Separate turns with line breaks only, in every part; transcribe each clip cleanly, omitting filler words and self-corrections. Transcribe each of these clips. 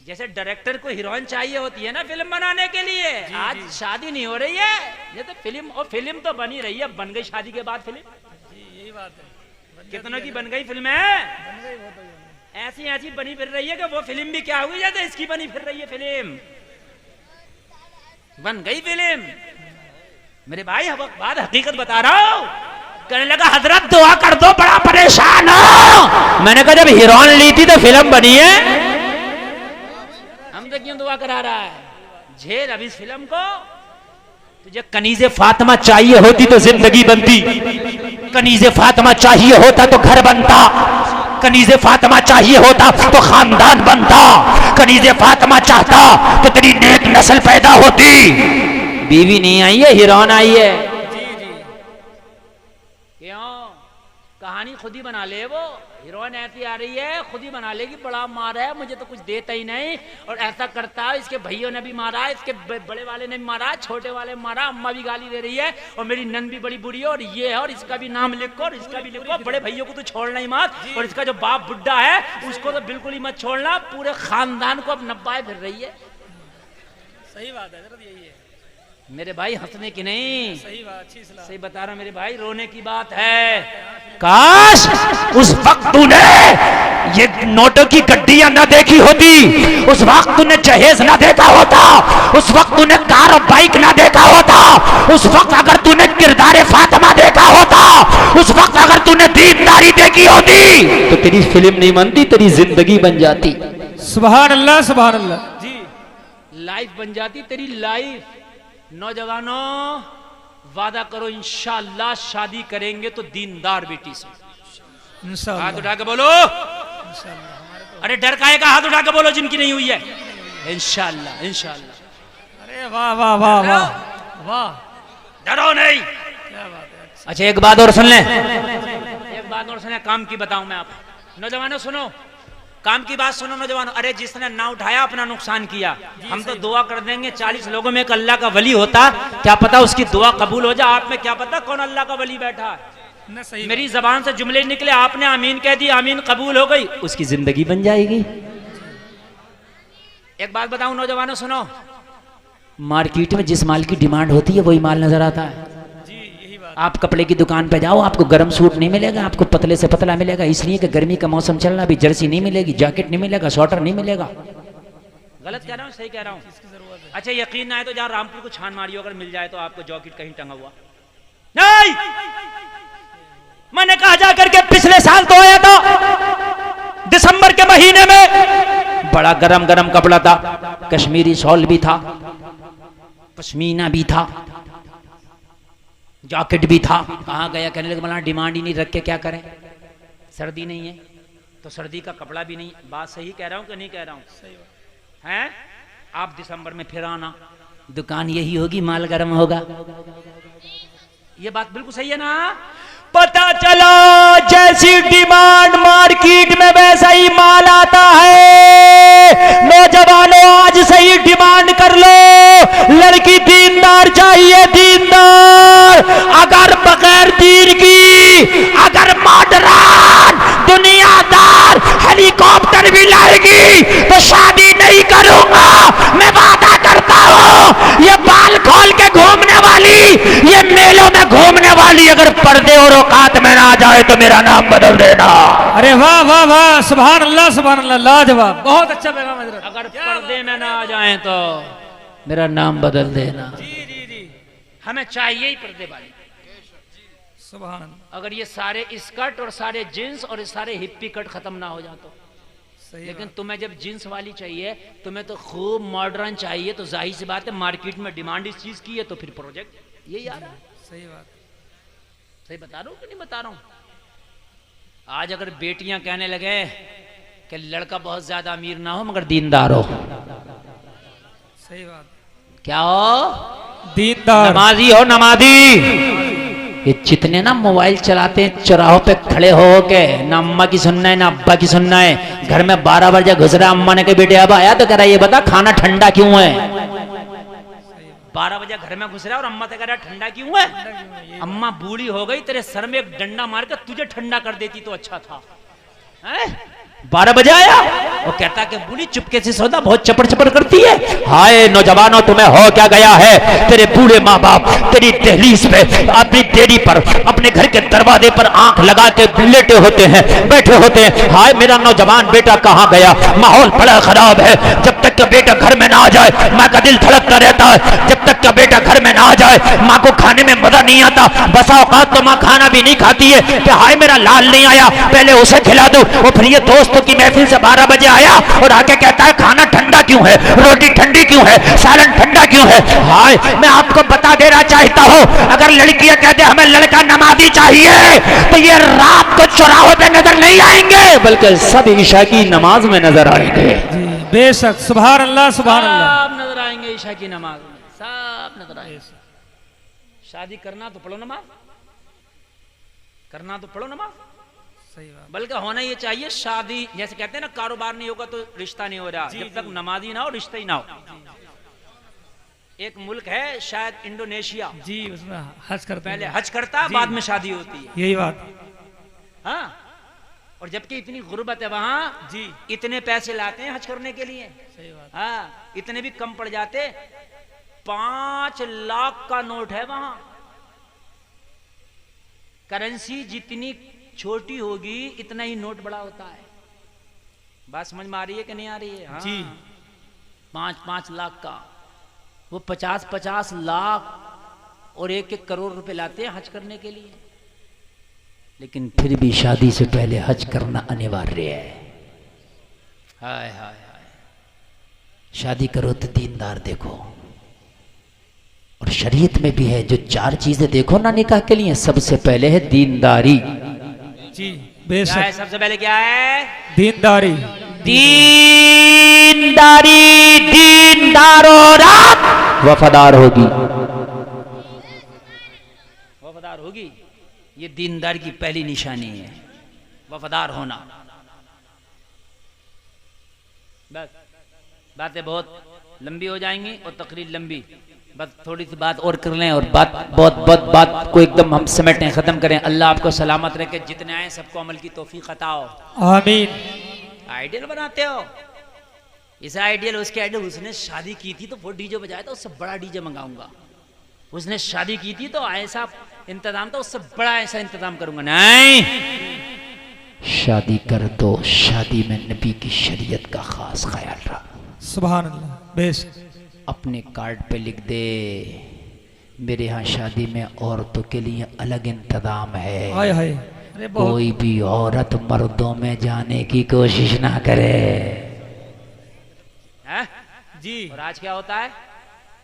जैसे डायरेक्टर को हीरोइन चाहिए होती है ना फिल्म बनाने के लिए, आज शादी नहीं हो रही है, ये तो फिल्म, और फिल्म तो बनी रही है, बन गई शादी के बाद फिल्म।
यही बात है,
कितनों की बन गई फिल्म है, ऐसी ऐसी बनी फिर रही है कि वो फिल्म भी क्या हुई जैसे इसकी बनी फिर रही है फिल्म, बन गई फिल्म। मेरे भाई बात हकीकत बता रहा हूं। कहने लगा हजरत दुआ कर दो, बड़ा परेशान हो। मैंने कहा जब हीरोइन ली थी तो फिल्म बनी है, हमसे क्यों दुआ करा रहा है? झेल अब इस फिल्म को। तुझे कनीज़े फातिमा चाहिए होती तो जिंदगी बनती, कनीज़े फातिमा चाहिए होता तो घर बनता, कनीज़े फातिमा चाहिए होता तो खानदान बनता, कनीज़े फातिमा चाहता तो तेरी नेक नस्ल पैदा होती। बीवी नहीं आई है, हीरोइन आई है। क्यों? कहानी खुद ही बना ले, वो हीरोइन ऐसी आ रही है खुद ही बना लेगी, बड़ा मारा है मुझे तो कुछ देता ही नहीं, और ऐसा करता है, इसके भैयों ने भी मारा, इसके बड़े वाले ने भी मारा, छोटे वाले ने मारा, अम्मा भी गाली दे रही है, और मेरी नन भी बड़ी बुरी है, और ये है, और इसका भी नाम लिखो, और इसका भी लिखो, बड़े भैयों को तो छोड़ना ही मत, और इसका जो बाप बुड्ढा है उसको तो बिल्कुल ही मत छोड़ना, पूरे खानदान को अब नब्बाए फिर रही है।
सही बात है, यही है
मेरे भाई, हंसने की नहीं,
सही बात, अच्छी सलाह,
सही बता रहा मेरे भाई, रोने की बात है। काश उस वक्त तूने ये नोटों की गड्डियां ना देखी होती, उस वक्त तूने जहेज ना देखा होता, उस वक्त तूने कार और बाइक ना देखा होता, उस वक्त अगर तूने किरदार फातिमा देखा होता, उस वक्त अगर तूने दीनदारी देखी होती तो तेरी फिल्म नहीं बनती, तेरी जिंदगी बन जाती।
सुभान अल्लाह, सुभान अल्लाह जी,
लाइफ बन जाती तेरी लाइफ। नौजवानों, वादा करो इंशाअल्लाह शादी करेंगे तो दीनदार बेटी से।
इंशाअल्लाह,
हाथ उठा के बोलो इंशाअल्लाह। अरे डर काहे का? हाथ उठा के बोलो जिनकी नहीं हुई है। इंशाअल्लाह, इंशाअल्लाह।
अरे वाह वाह वाह वाह वाह,
डरो नहीं।
क्या बात है।
अच्छा एक बात और सुन ले, एक बात और सुने, काम की बताऊं मैं आपको। नौजवानों सुनो, काम की बात सुनो नौजवानों। अरे जिसने ना उठाया अपना नुकसान किया। हम तो दुआ कर देंगे 40 लोगों में एक अल्लाह का वली होता, क्या पता उसकी दुआ कबूल हो जाए। आप में क्या पता कौन अल्लाह का वली बैठा है।
न सही
मेरी जबान से जुमले निकले, आपने आमीन कह दी, आमीन कबूल हो गई, उसकी जिंदगी बन जाएगी। एक बात बताऊं नौजवानों सुनो, मार्केट में जिस माल की डिमांड होती है वही माल नजर आता है। आप कपड़े की दुकान पे जाओ, आपको गर्म सूट नहीं मिलेगा, आपको पतले से पतला मिलेगा, इसलिए कि गर्मी का मौसम चल रहा, अभी जर्सी नहीं मिलेगी, जैकेट नहीं मिलेगा, स्वेटर नहीं मिलेगा। गलत कह रहा हूँ सही कह रहा हूँ? अच्छा यकीन ना है तो जहाँ रामपुर को छान मारियो, अगर मिल जाए तो आपको जैकेट कहीं टंगा हुआ नहीं। मैंने कहा जा करके पिछले साल तो आया था दिसंबर के महीने में, बड़ा गरम गरम कपड़ा था, कश्मीरी शॉल भी था, पश्मीना भी था, जैकेट भी था। कहाँ गया? कहने लगे मौलाना डिमांड ही नहीं, रख के क्या करें, सर्दी नहीं है तो सर्दी का कपड़ा भी नहीं। बात सही कह रहा हूँ कि नहीं कह रहा हूँ? हैं? आप दिसंबर में फिर आना, दुकान यही होगी, माल गर्म होगा। ये बात बिल्कुल सही है ना? पता चला जैसी डिमांड मार्केट में वैसा ही माल आता है। नौजवानों आज सही डिमांड कर लो, लड़की दीनदार चाहिए, दीनदार। अगर बगैर दीन की, अगर मॉडर्न दुनियादार हेलीकॉप्टर भी लाएगी तो शादी नहीं करूंगा, मैं वादा करता हूं। ये बाल खोल के घूमने वाली, ये मेलों में घूमने वाली अगर पर्दे और औकात में ना आ जाए तो मेरा नाम बदल देना।
अरे वाह वाह वाह, सुभान अल्लाह, सुभान अल्लाह, लाजवाब, बहुत अच्छा पैगाम हज़रत।
अगर पर्दे में ना आ जाए तो मेरा नाम बदल देना।
जी जी जी,
हमें चाहिए ही पर्दे वाली।
सुभान अल्लाह,
अगर ये सारे स्कर्ट और सारे जींस और सारे हिप्पी कट खत्म ना हो जाए तो।
सही
लेकिन तुम्हें जब जींस वाली चाहिए, तुम्हें तो खूब मॉडर्न चाहिए, तो जाहिर सी बात है मार्केट में डिमांड इस चीज की है, तो फिर प्रोजेक्ट यही आ रहा है।
सही बात,
सही बता रहा हूँ कि नहीं बता रहा हूँ? आज अगर बेटियां कहने लगे कि लड़का बहुत ज्यादा अमीर ना हो मगर दीनदार हो,
सही बात,
क्या हो?
दीनदार,
नमाजी हो, नमाजी। ये जितने ना मोबाइल चलाते हैं चौराहों पे खड़े हो के, ना अम्मा की सुनना है ना अब्बा की सुनना है, घर में 12 बजे घुस रहा, अम्मा ने कहा बेटे अब आया तो कह रहा ये बता खाना ठंडा क्यों है। 12 बजे घर में घुस रहा और अम्मा से कह रहा ठंडा क्यों है। अम्मा बूढ़ी हो गई, तेरे सर में एक डंडा मार कर तुझे ठंडा कर देती तो अच्छा था। 12 बजे आया। वो कहता कि बूढ़ी चुपके से सौदा बहुत चपड़ चपड़ करती है। हाय नौजवानों, तुम्हें हो क्या गया है? तेरे बूढ़े माँ बाप तेरी दहलीज पे, अपनी डेरी पर, अपने घर के दरवाजे पर आंख लगा के लेटे होते हैं, बैठे होते हैं। हाय मेरा नौजवान बेटा कहाँ गया? माहौल बड़ा खराब है। जब तक का बेटा घर में ना आ जाए माँ का दिल धड़कता रहता है। जब तक का बेटा घर में ना आ जाए माँ को खाने में मजा नहीं आता। बसा औकात तो माँ खाना भी नहीं खाती है कि हाय मेरा लाल नहीं आया, पहले उसे खिला दो। वो फिर ये दोस्तों की महफिल से 12 बजे आया और आके कहता है खाना ठंडा क्यों है, रोटी ठंडी क्यों है, सालन ठंडा क्यों है। हाय मैं आपको बता देना चाहता हूँ, अगर लड़कियां कहते हमें लड़का नमाजी चाहिए तो ये रात को चौराहों पे नजर नहीं आएंगे, बल्कि सब ईशा की नमाज में नजर आएंगे।
बेशक, सुभान अल्लाह सुभान अल्लाह।
सब नजर आएंगे ईशा की नमाज में, सब नजर आएंगे। शादी करना तो पढ़ो नमाज, करना तो पढ़ो नमाज।
सही बात।
बल्कि होना ये चाहिए, शादी जैसे कहते हैं ना कारोबार नहीं होगा तो रिश्ता नहीं हो रहा, जब तक नमाजी ना हो रिश्ता ही ना हो। एक मुल्क है शायद इंडोनेशिया
जी, उसमें हज करते
पहले
हैं।
हज करता है, बाद में शादी होती है।
यही बात।
हाँ, और जबकि इतनी गुर्बत है वहां
जी,
इतने पैसे लाते हैं हज करने के लिए।
सही बात।
हाँ, इतने भी कम पड़ जाते। 5 लाख का नोट है वहां। करेंसी जितनी छोटी होगी इतना ही नोट बड़ा होता है। बात समझ में आ रही है कि नहीं आ रही है? हाँ।
जी।
5-5 लाख का, वो 50-50 लाख और 1-1 करोड़ रुपए लाते हैं हज करने के लिए। लेकिन फिर भी शादी से पहले हज करना अनिवार्य है। हाय हाय हाय, शादी करो तो दीनदार देखो। और शरीयत में भी है जो 4 चीजें देखो ना निकाह के लिए, सबसे पहले है दीनदारी।
जी
क्या है
बेशक,
सबसे पहले? क्या है?
दीनदारी।
दीनदारी। दीनदारो रात वफादार होगी, वफादार होगी। ये दीनदार की पहली निशानी है, वफादार होना। बस बातें बहुत लंबी हो जाएंगी और तकरीर लंबी, बस थोड़ी सी बात और कर लें और बात बहुत बहुत बात को एकदम हम समेटें, खत्म करें। अल्लाह आपको सलामत रखे, जितने आए सबको अमल की तौफीक अता हो।
आमीन।
आइडियल बनाते हो, इसे आइडियल उसके आइडियल। उसने शादी की थी तो वो डीजे बजाया था, उससे बड़ा डीजे मंगाऊंगा। उसने शादी की थी तो ऐसा इंतजाम था, उससे बड़ा ऐसा इंतजाम करूंगा। नहीं, शादी कर दो, शादी में नबी की शरीयत का खास ख्याल रख।
सुभान अल्लाह। बेशक,
अपने कार्ड पे लिख दे मेरे यहाँ शादी में औरतों के लिए अलग इंतजाम है।
हाय हाय, अरे बहुत।
कोई भी औरत मर्दों में जाने की कोशिश ना करे। है?
जी।
और आज क्या होता है?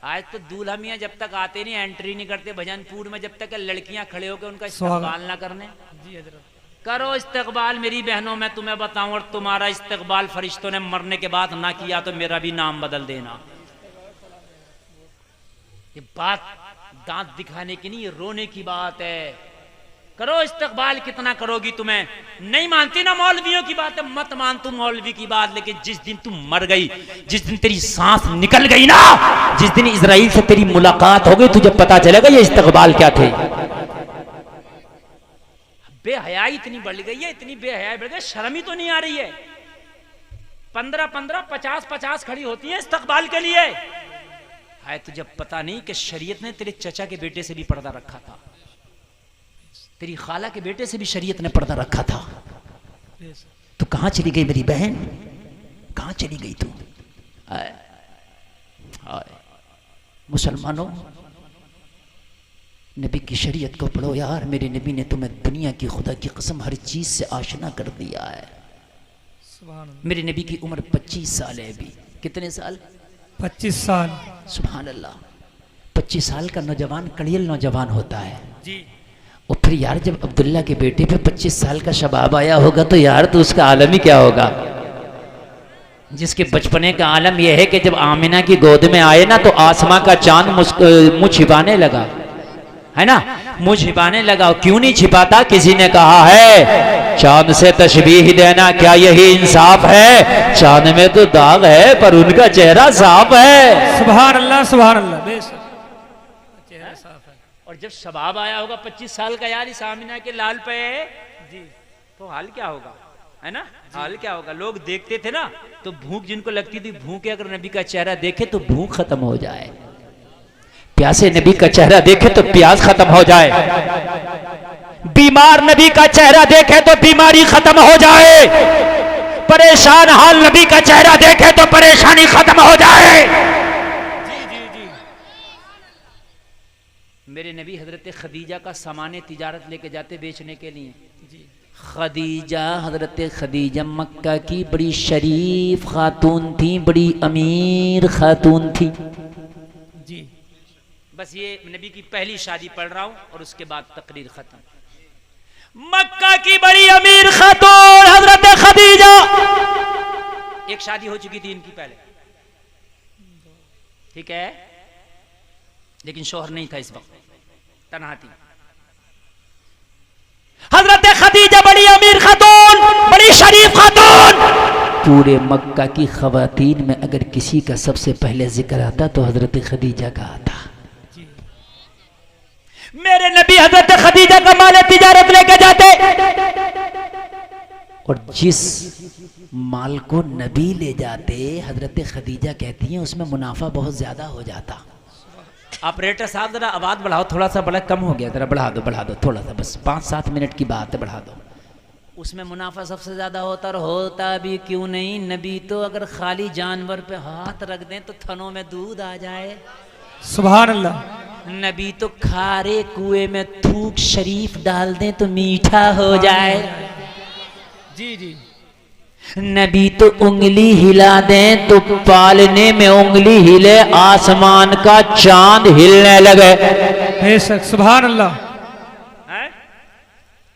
आज तो दूल्हा मियां जब तक आते नहीं, एंट्री नहीं करते भजनपुर में, जब तक लड़कियां खड़े होकर उनका इस्तकबाल ना करने।
जी हजरत।
करो इस्तकबाल मेरी बहनों, मैं तुम्हें बताऊं, और तुम्हारा इस्तकबाल फरिश्तों ने मरने के बाद ना किया तो मेरा भी नाम बदल देना। ये बात दांत दिखाने की नहीं, ये रोने की बात है। करो इस्तकबाल, कितना करोगी? तुम्हें नहीं मानती ना मौलवियों की बात है, मत मान तू मौलवी की बात। लेकिन जिस दिन तुम मर गई, जिस दिन तेरी सांस निकल गई ना, जिस दिन इजराइल से तेरी मुलाकात हो गई, तुझे पता चलेगा ये इस्तकबाल क्या थे। बेहयाई इतनी बढ़ गई है, इतनी बेहयाई बढ़ गई, शर्म ही तो नहीं आ रही है। 15-15, 50-50 खड़ी होती है इस्तकबाल के लिए। है तुझे पता नहीं कि शरीयत ने तेरे चचा के बेटे से भी पर्दा रखा था, तेरी खाला के बेटे से भी शरीयत ने पर्दा रखा था। तू कहां चली गई मेरी बहन, कहां चली गई तू? मुसलमानों, नबी की शरीयत को पढ़ो यार। मेरे नबी ने तुम्हें दुनिया की खुदा की कसम हर चीज से आशना कर दिया है। मेरे नबी की उम्र 25 साल है अभी। कितने साल? 25
साल।
सुभान अल्लाह। 25 साल का नौजवान कड़ियल नौजवान होता है
जी।
और फिर यार जब अब्दुल्ला के बेटे पे 25 साल का शबाब आया होगा तो यार तो उसका आलम ही क्या होगा। जिसके बचपने का आलम यह है कि जब आमिना की गोद में आए ना तो आसमां का चांद मुंह छिपाने लगा, है ना, मुंह छिपाने लगा। क्यों नहीं छिपाता? किसी ने कहा है चांद से तशबीह देना क्या यही इंसाफ है? चांद में तो दाग है पर उनका चेहरा साफ है।
सुभान अल्लाह सुभान अल्लाह। बेशक चेहरा साफ है।
और जब शबाब आया होगा 25 साल का यार इस आमिना के लाल पे जी, तो हाल क्या होगा? है ना। हाल क्या होगा, लोग देखते थे ना तो भूख जिनको लगती थी, भूखे अगर नबी का चेहरा देखे तो भूख खत्म हो जाए, प्यासे नबी का चेहरा देखे तो प्यास खत्म हो जाए, बीमार नबी का चेहरा देखे तो बीमारी खत्म हो जाए, परेशान हाल नबी का चेहरा देखे तो परेशानी खत्म हो जाए।
जी जी जी।
मेरे नबी हजरत खदीजा का सामान तिजारत लेके जाते बेचने के लिए।
जी।
खदीजा, हजरत खदीजा मक्का की बड़ी शरीफ खातून थी, बड़ी अमीर खातून थी।
जी।
बस ये नबी की पहली शादी पढ़ रहा हूं और उसके बाद तकरीर खत्म। मक्का की बड़ी अमीर खातून हजरत खदीजा, एक शादी हो चुकी थी इनकी पहले, ठीक है, लेकिन शौहर नहीं था इस वक्त, तन्हा थी। हजरत खदीजा बड़ी अमीर खातून, बड़ी शरीफ खातून। पूरे मक्का की खवातीन में अगर किसी का सबसे पहले जिक्र आता तो हजरत खदीजा का आता। मेरे नबी हजरत खदीजा का माल तिजारत लेके जाते और जिस माल को नबी ले जाते हजरत खदीजा कहती हैं उसमें मुनाफा बहुत ज्यादा हो जाता। ऑपरेटर साहब जरा आवाज बढ़ाओ, थोड़ा सा बड़ा कम हो गया, जरा बढ़ा दो थोड़ा सा, बस 5-7 मिनट की बात है, बढ़ा दो। उसमें मुनाफा सबसे ज्यादा होता और होता भी क्यों नहीं, नबी तो अगर खाली जानवर पे हाथ रख दें तो थनों में दूध आ जाए।
सुभान अल्लाह।
नबी तो खारे कुएं में थूक शरीफ डाल दें तो मीठा हो जाए।
जी जी।
नबी तो उंगली हिला दें तो पालने में उंगली हिले, आसमान का चांद हिलने लगे।
बेशक, सुभान अल्लाह।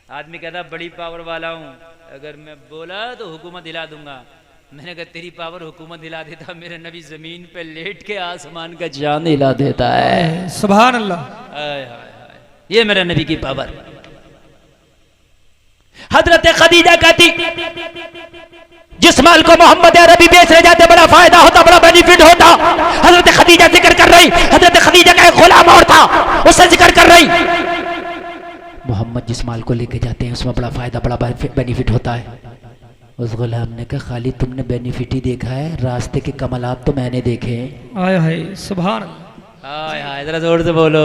आदमी कहता बड़ी पावर वाला हूं, अगर मैं बोला तो हुकूमत हिला दूंगा। मैंने कहा तेरी पावर हुकूमत हिला देता, मेरे नबी जमीन पे लेट के आसमान का चांद हिला देता है।
सुभान अल्लाह।
हाय हाय हाय, ये मेरे नबी की पावर। हजरत खदीजा कहती जिस माल को मोहम्मद अरबी बेचने जाते बड़ा फायदा होता, बड़ा बेनिफिट होता। हजरत खदीजा जिक्र कर रही, हजरत खदीजा का एक गुलाम और था, उससे जिक्र कर रही, मोहम्मद जिस माल को लेके जाते हैं उसमें बड़ा फायदा, बड़ा बेनिफिट होता है। उस गुलाम ने कहा खाली तुमने बेनिफिट ही देखा है, रास्ते के कमलात तो मैंने देखे हैं।
आय हाय, सुभान अल्लाह।
हाय हाय, जरा जोर से बोलो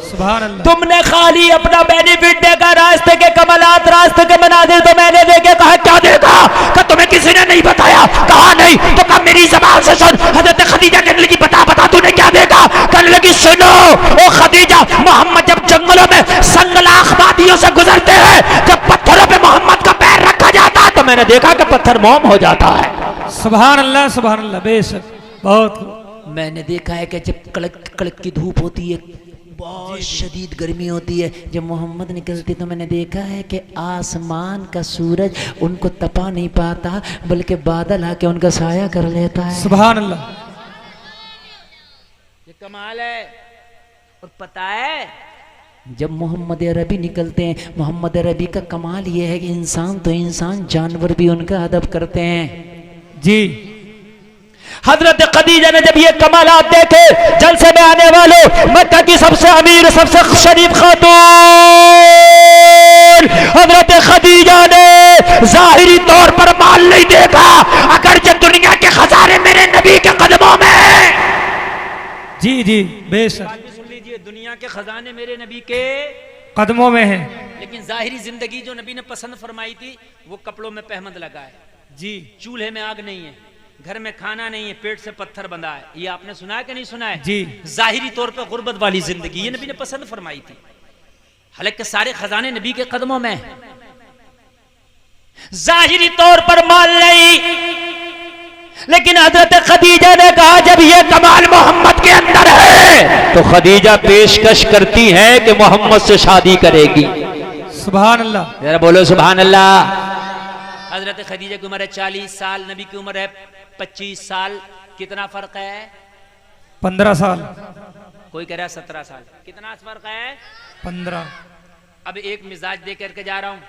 सुभान अल्लाह।
तुमने खाली अपना बेनिफिट देखा, रास्ते के कमलात, रास्ते के मनाजिर तो मैंने देखे। कहा क्या देखा? कहा तुम्हें किसी ने नहीं बताया? कहा नहीं। तो कहा मेरी जबान से सुन। हजरत खदीजा कहने लगी बता तूने क्या देखा? कहने लगी सुनो ओ खदीजा, मोहम्मद जब जंगलों में संगलाख वादियों से गुजरते हैं, जब पत्थरों पे मोहम्मद का पैर रखा जाता है तो मैंने देखा कि पत्थर मोम हो जाता है।
सुभान अल्लाह, सुभान अल्लाह। बेशक, बहुत।
मैंने देखा है कि जब कड़क कड़क की धूप होती है, बहुत शदीद गर्मी होती है, जब मोहम्मद निकलते तो मैंने देखा है कि आसमान का सूरज उनको तपा नहीं पाता, बल्कि बादल आके उनका साया कर लेता है।
सुभान अल्लाह।
ये कमाल है। और पता है जब मोहम्मद अरबी निकलते हैं, मोहम्मद अरबी का कमाल ये है कि इंसान तो इंसान, जानवर भी उनका अदब करते हैं। जी। हजरत खदीजा ने जब ये कमालात देखे, जलसे में आने वालों, मक्का की सबसे अमीर सबसे शरीफ खातून हजरत खदीजा ने जाहिरी तौर पर माल नहीं देखा, अगर जब दुनिया के खजाने मेरे नबी के कदमों में हैं। जी जी, बेशक। सुन लीजिए, दुनिया के खजाने मेरे नबी के
कदमों में है,
लेकिन जाहिरी जिंदगी जो नबी ने पसंद फरमाई थी वो कपड़ों में पहमद लगा है। जी। चूल्हे में आग नहीं है, घर में खाना नहीं है, पेट से पत्थर बंधा है। ये आपने सुना है कि नहीं सुना है?
जी।
जाहिरी तौर पे गुर्बत वाली जिंदगी ये नबी ने पसंद फरमाई थी, हालांकि सारे खजाने नबी के कदमों में हैं। जाहिरी तौर पर माल नहीं, लेकिन हजरत खदीजा ने कहा जब ये कमाल मोहम्मद के अंदर है तो खदीजा पेशकश करती है कि मोहम्मद से शादी करेगी।
सुभान अल्लाह।
जरा बोलो सुभान अल्लाह। हजरत खदीजा की उम्र है 40 साल, नबी की उम्र है 25 साल। कितना फर्क है?
15 साल।
कोई कह रहा है 17 साल। कितना फर्क है?
15।
अब एक मिजाज दे करके जा रहा हूं।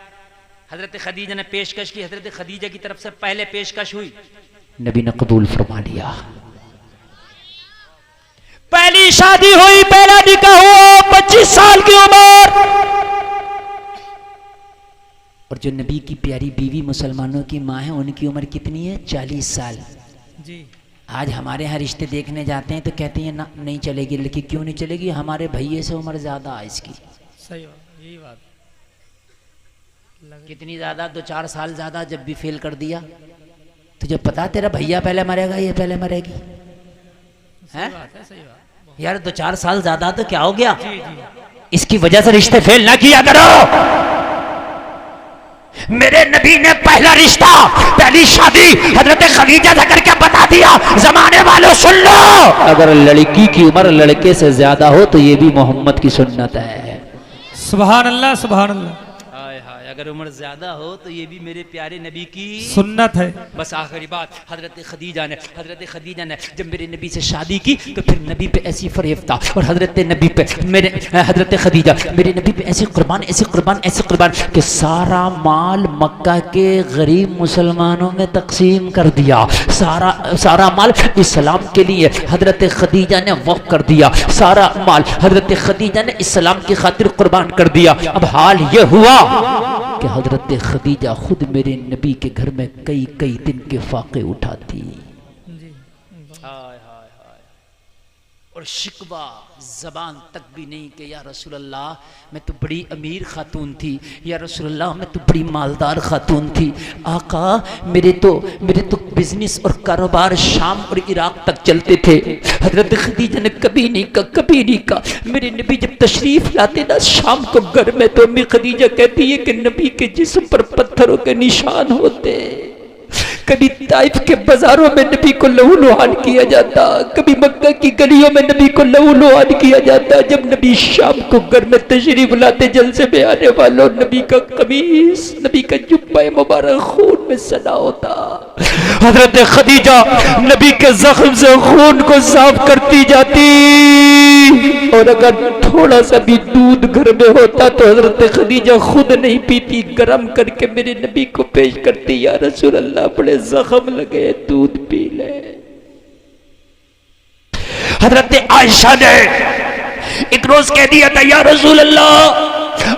हजरत खदीजा ने पेशकश की, हजरत खदीजा की तरफ से पहले पेशकश हुई, नबी ने कबूल फरमा लिया। पहली शादी हुई, पहला निकाह हुआ, 25 साल की उम्र। और जो नबी की प्यारी बीवी मुसलमानों की माँ है उनकी उम्र कितनी है? 40 साल।
जी।
आज हमारे यहाँ रिश्ते देखने जाते हैं तो कहते हैं ना नहीं चलेगी लड़की। क्यों नहीं चलेगी? हमारे भैये से उम्र ज़्यादा है इसकी।
सही बात, यही बात
कितनी ज़्यादा? 2-4 साल ज़्यादा। जब भी फेल कर दिया तुझे पता तेरा भैया पहले मरेगा ये पहले मरेगी है?
सही बात
यार 2-4 साल ज़्यादा तो क्या हो गया?
जी जी।
इसकी वजह से रिश्ते फेल ना किया करो। मेरे नबी ने पहला रिश्ता, पहली शादी हजरत खदीजा से करके बता दिया। जमाने वालों सुन लो, अगर लड़की की उम्र लड़के से ज्यादा हो तो ये भी मोहम्मद की सुन्नत है।
सुभान अल्लाह सुभान अल्लाह।
हाय हाय, अगर उम्र ज्यादा हो तो ये भी मेरे प्यारे नबी की
सुन्नत है।
बस आखिरी बात, हजरत खदीजा ने जब मेरे नबी से शादी की तो फिर नबी पे ऐसी फरेब था और हजरत नबी पे मेरे हजरत खदीजा मेरे नबी पे ऐसी कुर्बान कि सारा माल मक्का के गरीब मुसलमानों में तकसीम कर दिया। सारा माल इस्लाम के लिए हजरत खदीजा ने वक्फ कर दिया। सारा माल हजरत खदीजा ने इस्लाम की खातिर कुर्बान कर दिया। अब हाल ये हुआ कि हजरत खदीजा खुद मेरे नबी के घर में कई कई दिन के फाके उठाती। हाय हाय हाय, और शिकवा जबान तक भी नहीं कि या रसूल अल्लाह मैं तो बड़ी अमीर खातून थी, या रसूल अल्लाह मैं तो बड़ी मालदार खातून थी। आका मेरे तो बिजनेस और कारोबार शाम और इराक तक चलते थे। हजरत खदीजा ने कभी नहीं कहा। मेरे नबी जब तशरीफ लाते ना शाम को घर में तो अम्मी खदीजा कहती है कि नबी के जिस्म पर पत्थरों के निशान होते। कभी ताइफ के बाजारों में नबी को लहूलुहान किया जाता, कभी मक्का की गलियों में नबी को लहूलुहान किया जाता। जब नबी शाम को घर में तशरीफ लाते जलसे में आने वालों, नबी का कमीज, नबी का जुब्बा मुबारक खून में सना होता। हजरत खदीजा नबी के जख्म से खून को साफ करती जाती, और अगर थोड़ा सा भी दूध घर में होता तो हजरत खदीजा खुद नहीं पीती, गर्म करके मेरे नबी को पेश करती। या रसूल अल्लाह बड़े जख्म लगे, दूध पी ले। हजरत आयशा ने एक रोज कह दिया था या रसूल अल्लाह,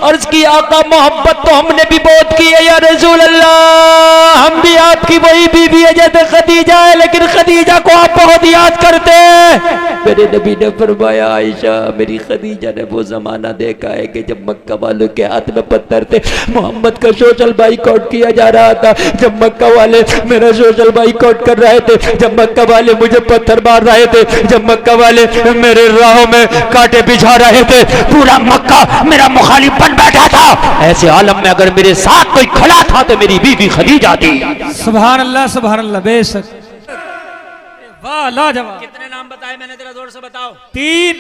अर्ज की आका मोहब्बत तो हमने भी बहुत की है या रसूल अल्लाह, हम भी आपकी वही बीवी है जैसे खदीजा है, लेकिन खदीजा को आप बहुत याद करते हैं। मेरे नबी ने फरमाया आयशा मेरी खदीजा ने वो जमाना देखा है कि जब मक्का वालों के हाथ में पत्थर थे, मोहम्मद का सोशल बाइकआउट किया जा रहा था, जब मक्का वाले मेरा सोशल बाइकआउट कर रहे थे, जब मक्का वाले मुझे पत्थर मार रहे थे, जब मक्का वाले मेरे राहों में कांटे बिछा रहे थे, पूरा मक्का मेरा मुखालिफ बन बैठा था। ऐसे आलम में अगर मेरे साथ कोई खड़ा था तो मेरी बीवी खदीजा थी।
सुभान अल्लाह बेशक। वाह लाजवाब।
कितने नाम बताए मैंने? तेरा जोर से बताओ।
3।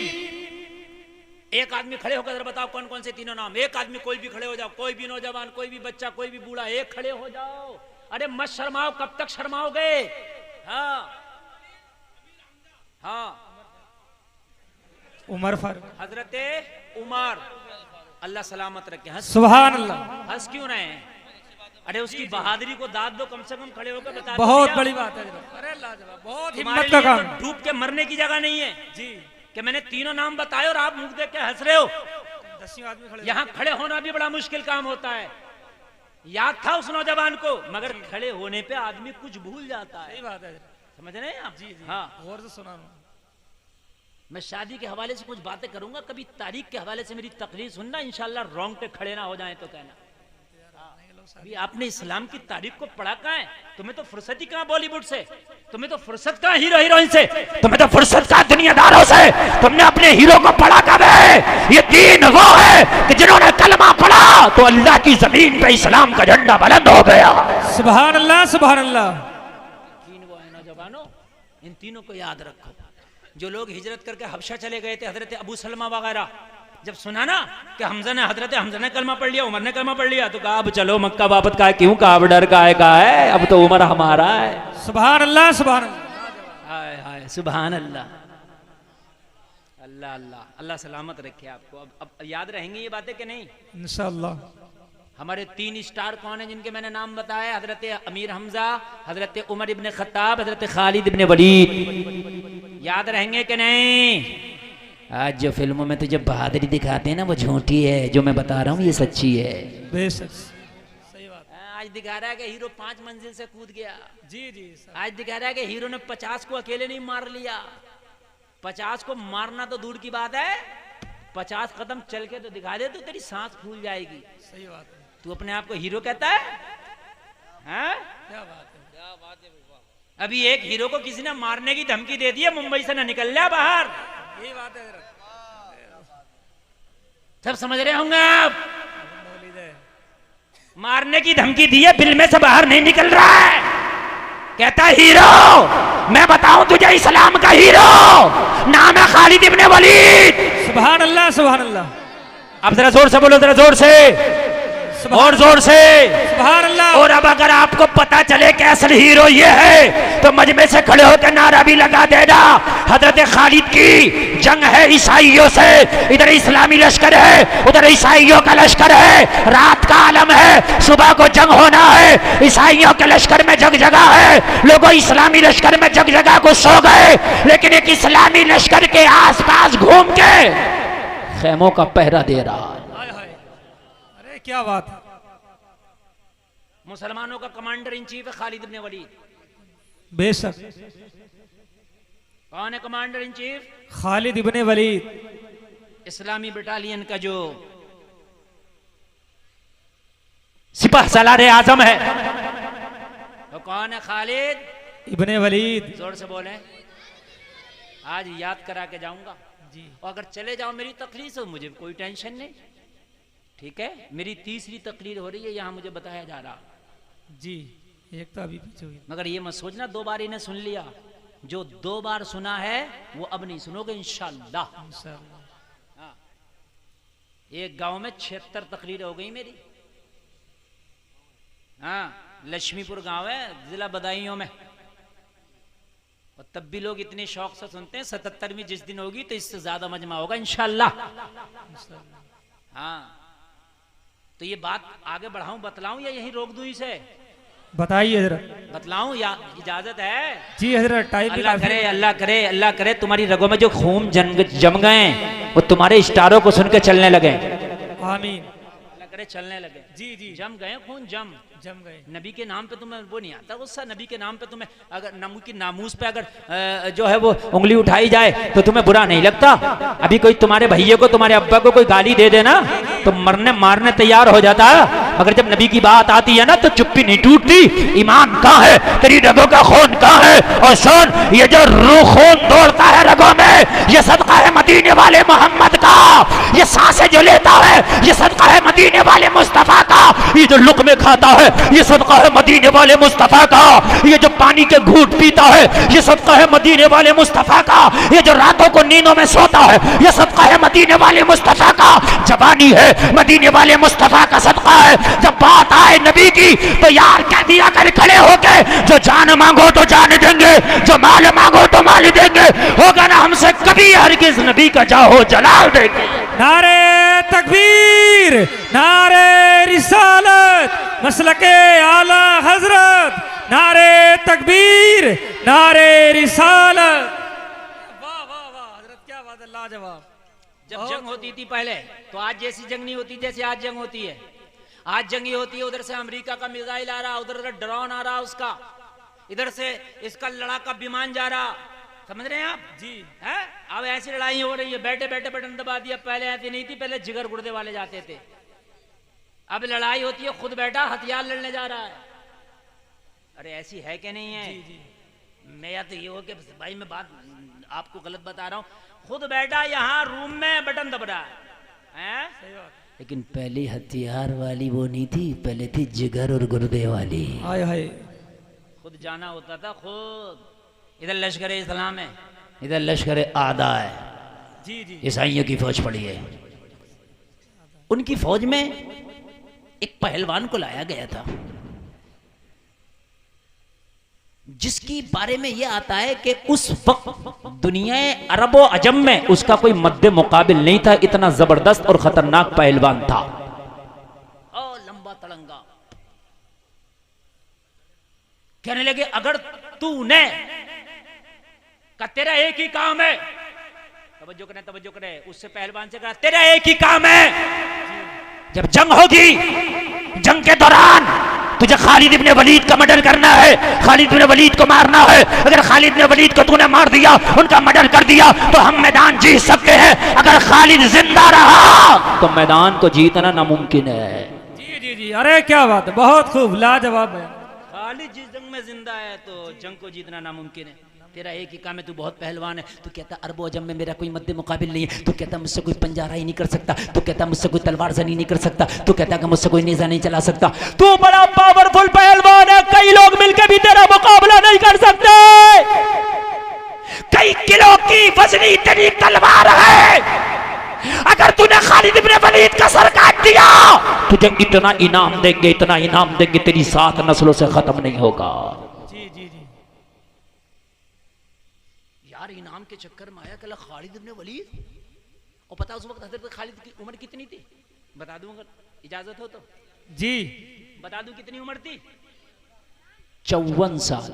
एक आदमी खड़े होकर बताओ कौन कौन से तीनों नाम। एक आदमी कोई भी खड़े हो जाओ, कोई भी नौजवान, कोई भी बच्चा, कोई भी बूढ़ा, एक खड़े हो जाओ। अरे मत शर्माओ, कब तक शर्माओगे? हाँ हाँ,
उमर फारूक।
हजरत उमर, अल्लाह सलामत रखे। हंस
सुभान अल्लाह।
हंस क्यों रहे हैं? अरे उसकी बहादुरी को दाद दो, कम से कम खड़े होकर बता।
बहुत बड़ी बात है। अरे लाजवाब, बहुत हिम्मत का काम।
डूब के मरने की जगह नहीं है जी कि मैंने तीनों नाम बताए और आप मुंह देख के हंस रहे हो।
10 आदमी खड़े,
यहाँ खड़े होना भी बड़ा मुश्किल काम होता है। याद था उस नौजवान को, मगर खड़े होने पे आदमी कुछ भूल जाता है।
सही बात है,
समझ रहे हैं आप?
जी जी।
हाँ,
और से सुना
मैं शादी के हवाले से कुछ बातें करूंगा, कभी तारीख के हवाले से मेरी तकरीर सुनना, इंशाल्लाह रोंगटे खड़े ना हो जाएं तो कहना। अभी आपने इस्लाम की तारीख को पढ़ा कहाँ है? तुम्हें तो फुर्सत ही कहाँ बॉलीवुड से, तुम्हें तो फुर्सत कहाँ हीरो हीरोइन से, तुम्हें तो फुर्सत कहाँ दुनियादारों से। तुमने अपने हीरो को पढ़ा कब है? ये दीन वो है कि जिन्होंने कलमा पढ़ा तो अल्लाह की जमीन पे इस्लाम का झंडा बुलंद हो गया।
सुभान अल्लाह सुभान अल्लाह।
तीन वो है नौजवानों, इन तीनों को याद रखो। जो लोग हिजरत करके हबशा चले गए थे, हजरत अबू सलमा वगैरह, जब सुना ना कि हजरत हमजा ने कलमा पढ़ लिया, उमर ने कलमा पढ़ लिया, तो कहा अब चलो मक्का वापस का है। क्यों? कहा अब डर का है, अब तो उमर हमारा है।
सुभान अल्लाह सुभान अल्लाह।
हाय हाय सुभान अल्लाह। अल्लाह अल्लाह अल्लाह सलामत रखे आपको। अब याद रहेंगी ये बातें कि नहीं?
इंशाअल्लाह।
हमारे 3 स्टार कौन है जिनके मैंने नाम बताया? हजरत अमीर हमजा, हजरत उमर इब्ने खत्ताब, हजरत खालिद इब्ने वलीद। याद रहेंगे कि नहीं? आज जो फिल्मों में तुझे बहादुरी दिखाते हैं ना वो झूठी है, जो मैं बता रहा हूँ ये सच्ची है।
बेशक सही
आज दिखा रहा है कि हीरो 5 मंजिल से कूद गया।
जी जी सर।
आज दिखा रहा है कि हीरो ने 50 को अकेले नहीं मार लिया। 50 को मारना तो दूर की बात है, 50 कदम चल के तो दिखा दे तो तेरी सांस फूल जाएगी।
सही बात है।
तू अपने आप को हीरो कहता है? हैं?
क्या बात है, क्या बात है।
अभी एक हीरो को किसी ने मारने की धमकी दे दी है, मुंबई से न निकल लिया बाहर।
यही बात है।
सब समझ रहे होंगे आप? मारने की धमकी दी है, बिल में से बाहर नहीं निकल रहा है। कहता है हीरो, मैं बताऊं तुझे इस्लाम का हीरो नाम है खालिद इब्ने वलीद।
सुभान अल्लाह, सुभान अल्लाह।
अब जरा जोर से बोलो, जरा जोर से और जोर से।
सुभान अल्लाह।
और अब अगर आपको पता चले कि असल हीरो ये है तो मजमे से खड़े होकर नारा भी लगा देना। हजरत खालिद की जंग है ईसाइयों से, इधर इस्लामी लश्कर है, उधर ईसाइयों का लश्कर है। रात का आलम है, सुबह को जंग होना है। ईसाइयों के लश्कर में जग जगह है, लोगों इस्लामी लश्कर में जग जगह को सो गए, लेकिन एक इस्लामी लश्कर के आसपास घूम के खेमों का पहरा दे रहा है।
अरे क्या बात है।
मुसलमानों का कमांडर इन चीफ है खालिद इब्ने वलीद।
बेशक।
कौन है commander in chief?
Khalid Ibne Walid.
इस्लामी बटालियन का जो सिपाह सलार आजम है तो कौन है? खालिद
इब्ने वलीद।
जोर से बोले। आज याद करा के जाऊंगा
जी।
और अगर चले जाओ मेरी तकलीफ हो, मुझे कोई टेंशन नहीं, ठीक है। मेरी तीसरी तकरीर हो रही है, यहां मुझे बताया जा रहा
जी। एक तो अभी पीछे हुई।
मगर ये मत सोचना 2 बार इन्हें सुन लिया। जो 2 बार सुना है वो अब नहीं सुनोगे इंशाअल्लाह। हाँ। एक गांव में 76 तकरीर हो गई मेरी। हाँ, लक्ष्मीपुर गांव है, जिला बदायूं में। और तब भी लोग इतने शौक से सुनते हैं। 77वीं जिस दिन होगी तो इससे ज्यादा मजमा होगा इंशाअल्लाह। हाँ, तो ये बात आगे बढ़ाऊं, बतलाऊं या यहीं रोक दूं इसे?
बताइए जरा।
बतलाऊं या इजाजत है?
जी हजरत, टाइम भी
अल्लाह करे, अल्लाह करे, अल्लाह करे तुम्हारी रगों में जो खून जम गए वो तुम्हारे इशारों को सुन के चलने लगे।
आमीन।
अल्लाह करे चलने लगे।
जी जी।
जम गए खून, जम
गए।
नबी के नाम पे तुम्हें वो नहीं आता गुस्सा। नबी के नाम पे तुम्हें अगर नमू की नामूस पे अगर जो है वो उंगली उठाई जाए तो तुम्हें बुरा नहीं लगता। अभी कोई तुम्हारे भैया को, तुम्हारे अब्बा को कोई गाली दे देना तो मरने मारने तैयार हो जाता है। मगर जब नबी की बात आती है ना तो चुप्पी नहीं टूटती। ईमान कहाँ है? तेरी रगों का खून कहाँ है? और सुन, ये जो रूह खून दौड़ता है रगों में, ये सदका है मदीने वाले मोहम्मद का। ये सांसें जो लेता है ये सदका है मदीने वाले मुस्तफा का। ये जो लुक़मे खाता है ये सदका है मदीने वाले मुस्तफा का। ये जो पानी के घूंट पीता है ये सदका है मदीने वाले मुस्तफा का। ये जो रातों को नींदों में सोता है ये सदका है मदीने वाले मुस्तफा का। जवानी है मदीने वाले मुस्तफा का सदका है। जब बात आए नबी की तो यार कह दिया कर खड़े होके, जो जान मांगो तो जान देंगे, जो माल मांगो तो माल देंगे। होगा ना हमसे कभी हरगिज़ नबी का जाहो जलाल देंगे।
नारे तकबीर, नारे रिसालत, मसलके आला हजरत, नारे तकबीर, नारे रिसालत। वाह वाह वाह हजरत, क्या बात है, लाजवाब।
जब जंग होती थी पहले तो आज जैसी जंग नहीं होती जैसे आज जंग होती है। आज जंग होती है, उधर से अमेरिका का मिसाइल आ रहा, उधर ड्रोन आ रहा उसका, इधर से इसका लड़ाका विमान जा रहा। समझ रहे हैं आप? जी है। अब ऐसी लड़ाई हो रही है, बैठे बैठे बटन दबा दिया। पहले ऐसी नहीं थी, पहले जिगर गुर्दे वाले जाते थे। अब लड़ाई होती है, खुद बैठा हथियार लड़ने जा रहा है। अरे ऐसी है कि नहीं है? जी जी। मैं या तो ये हो कि भाई मैं बात आपको गलत बता रहा हूँ। खुद बैठा यहाँ रूम में बटन दब रहा है। लेकिन पहली हथियार वाली वो नहीं थी, पहले थी जिगर और गुर्दे वाली।
हाय हाय।
खुद जाना होता था खुद। इधर लश्कर इस्लाम है, इधर लश्कर आदा है। जी जी। ईसाइयों की फौज पड़ी है। उनकी फौज में एक पहलवान को लाया गया था जिसकी बारे में यह आता है कि उस वक्त दुनिया अरब व अजम में उसका कोई मद्दे मुकाबिल नहीं था। इतना जबरदस्त और खतरनाक पहलवान था। और लंबा तड़ंगा। कहने लगे अगर तूने का तेरा एक ही काम है, तवज्जो करे, उससे पहलवान से कहा तेरा एक ही काम है, जब जंग होगी जंग के दौरान तुझे खालिद इब्ने वलीद का मर्डर करना है, खालिद इब्ने वलीद को मारना है। अगर खालिद इब्ने वलीद को तूने मार दिया, उनका मर्डर कर दिया, तो हम मैदान जीत सकते हैं। अगर खालिद जिंदा रहा तो मैदान को जीतना नामुमकिन है।
जी जी जी, अरे क्या बात है, बहुत खूब, लाजवाब है।
खालिद जिस जंग में जिंदा है तो जंग को जीतना नामुमकिन है। तेरा एक ही काम है, तू बहुत पहलवान है। तू कहता अरबो अजम में मेरा कोई मद्दे मुकाबिल नहीं है। तू कहता मुझसे कोई पंजारा ही नहीं कर सकता। तू कहता मुझसे कोई तलवार जनी नहीं कर सकता। तू कहता कि मुझसे कोई नेजा नहीं चला सकता। तू बड़ा पावरफुल पहलवान है, कई लोग मिलकर भी तेरा मुकाबला नहीं कर सकते। कई किलो की वजनी तेरी तलवार है, अगर तूने खालिद इब्ने वलीद का सर काट दिया तुझे इतना इनाम देंगे, इतना इनाम देंगे, तेरी 7 नस्लों से खत्म नहीं होगा।
जी जी जी,
यार इनाम के चक्कर में आया कल खालिद इब्ने वलीद। और पता उस वक्त हजरत खालिद की उम्र कितनी थी? बता दूं अगर इजाजत हो तो।
जी
बता दूं कितनी उम्र थी? 54 साल।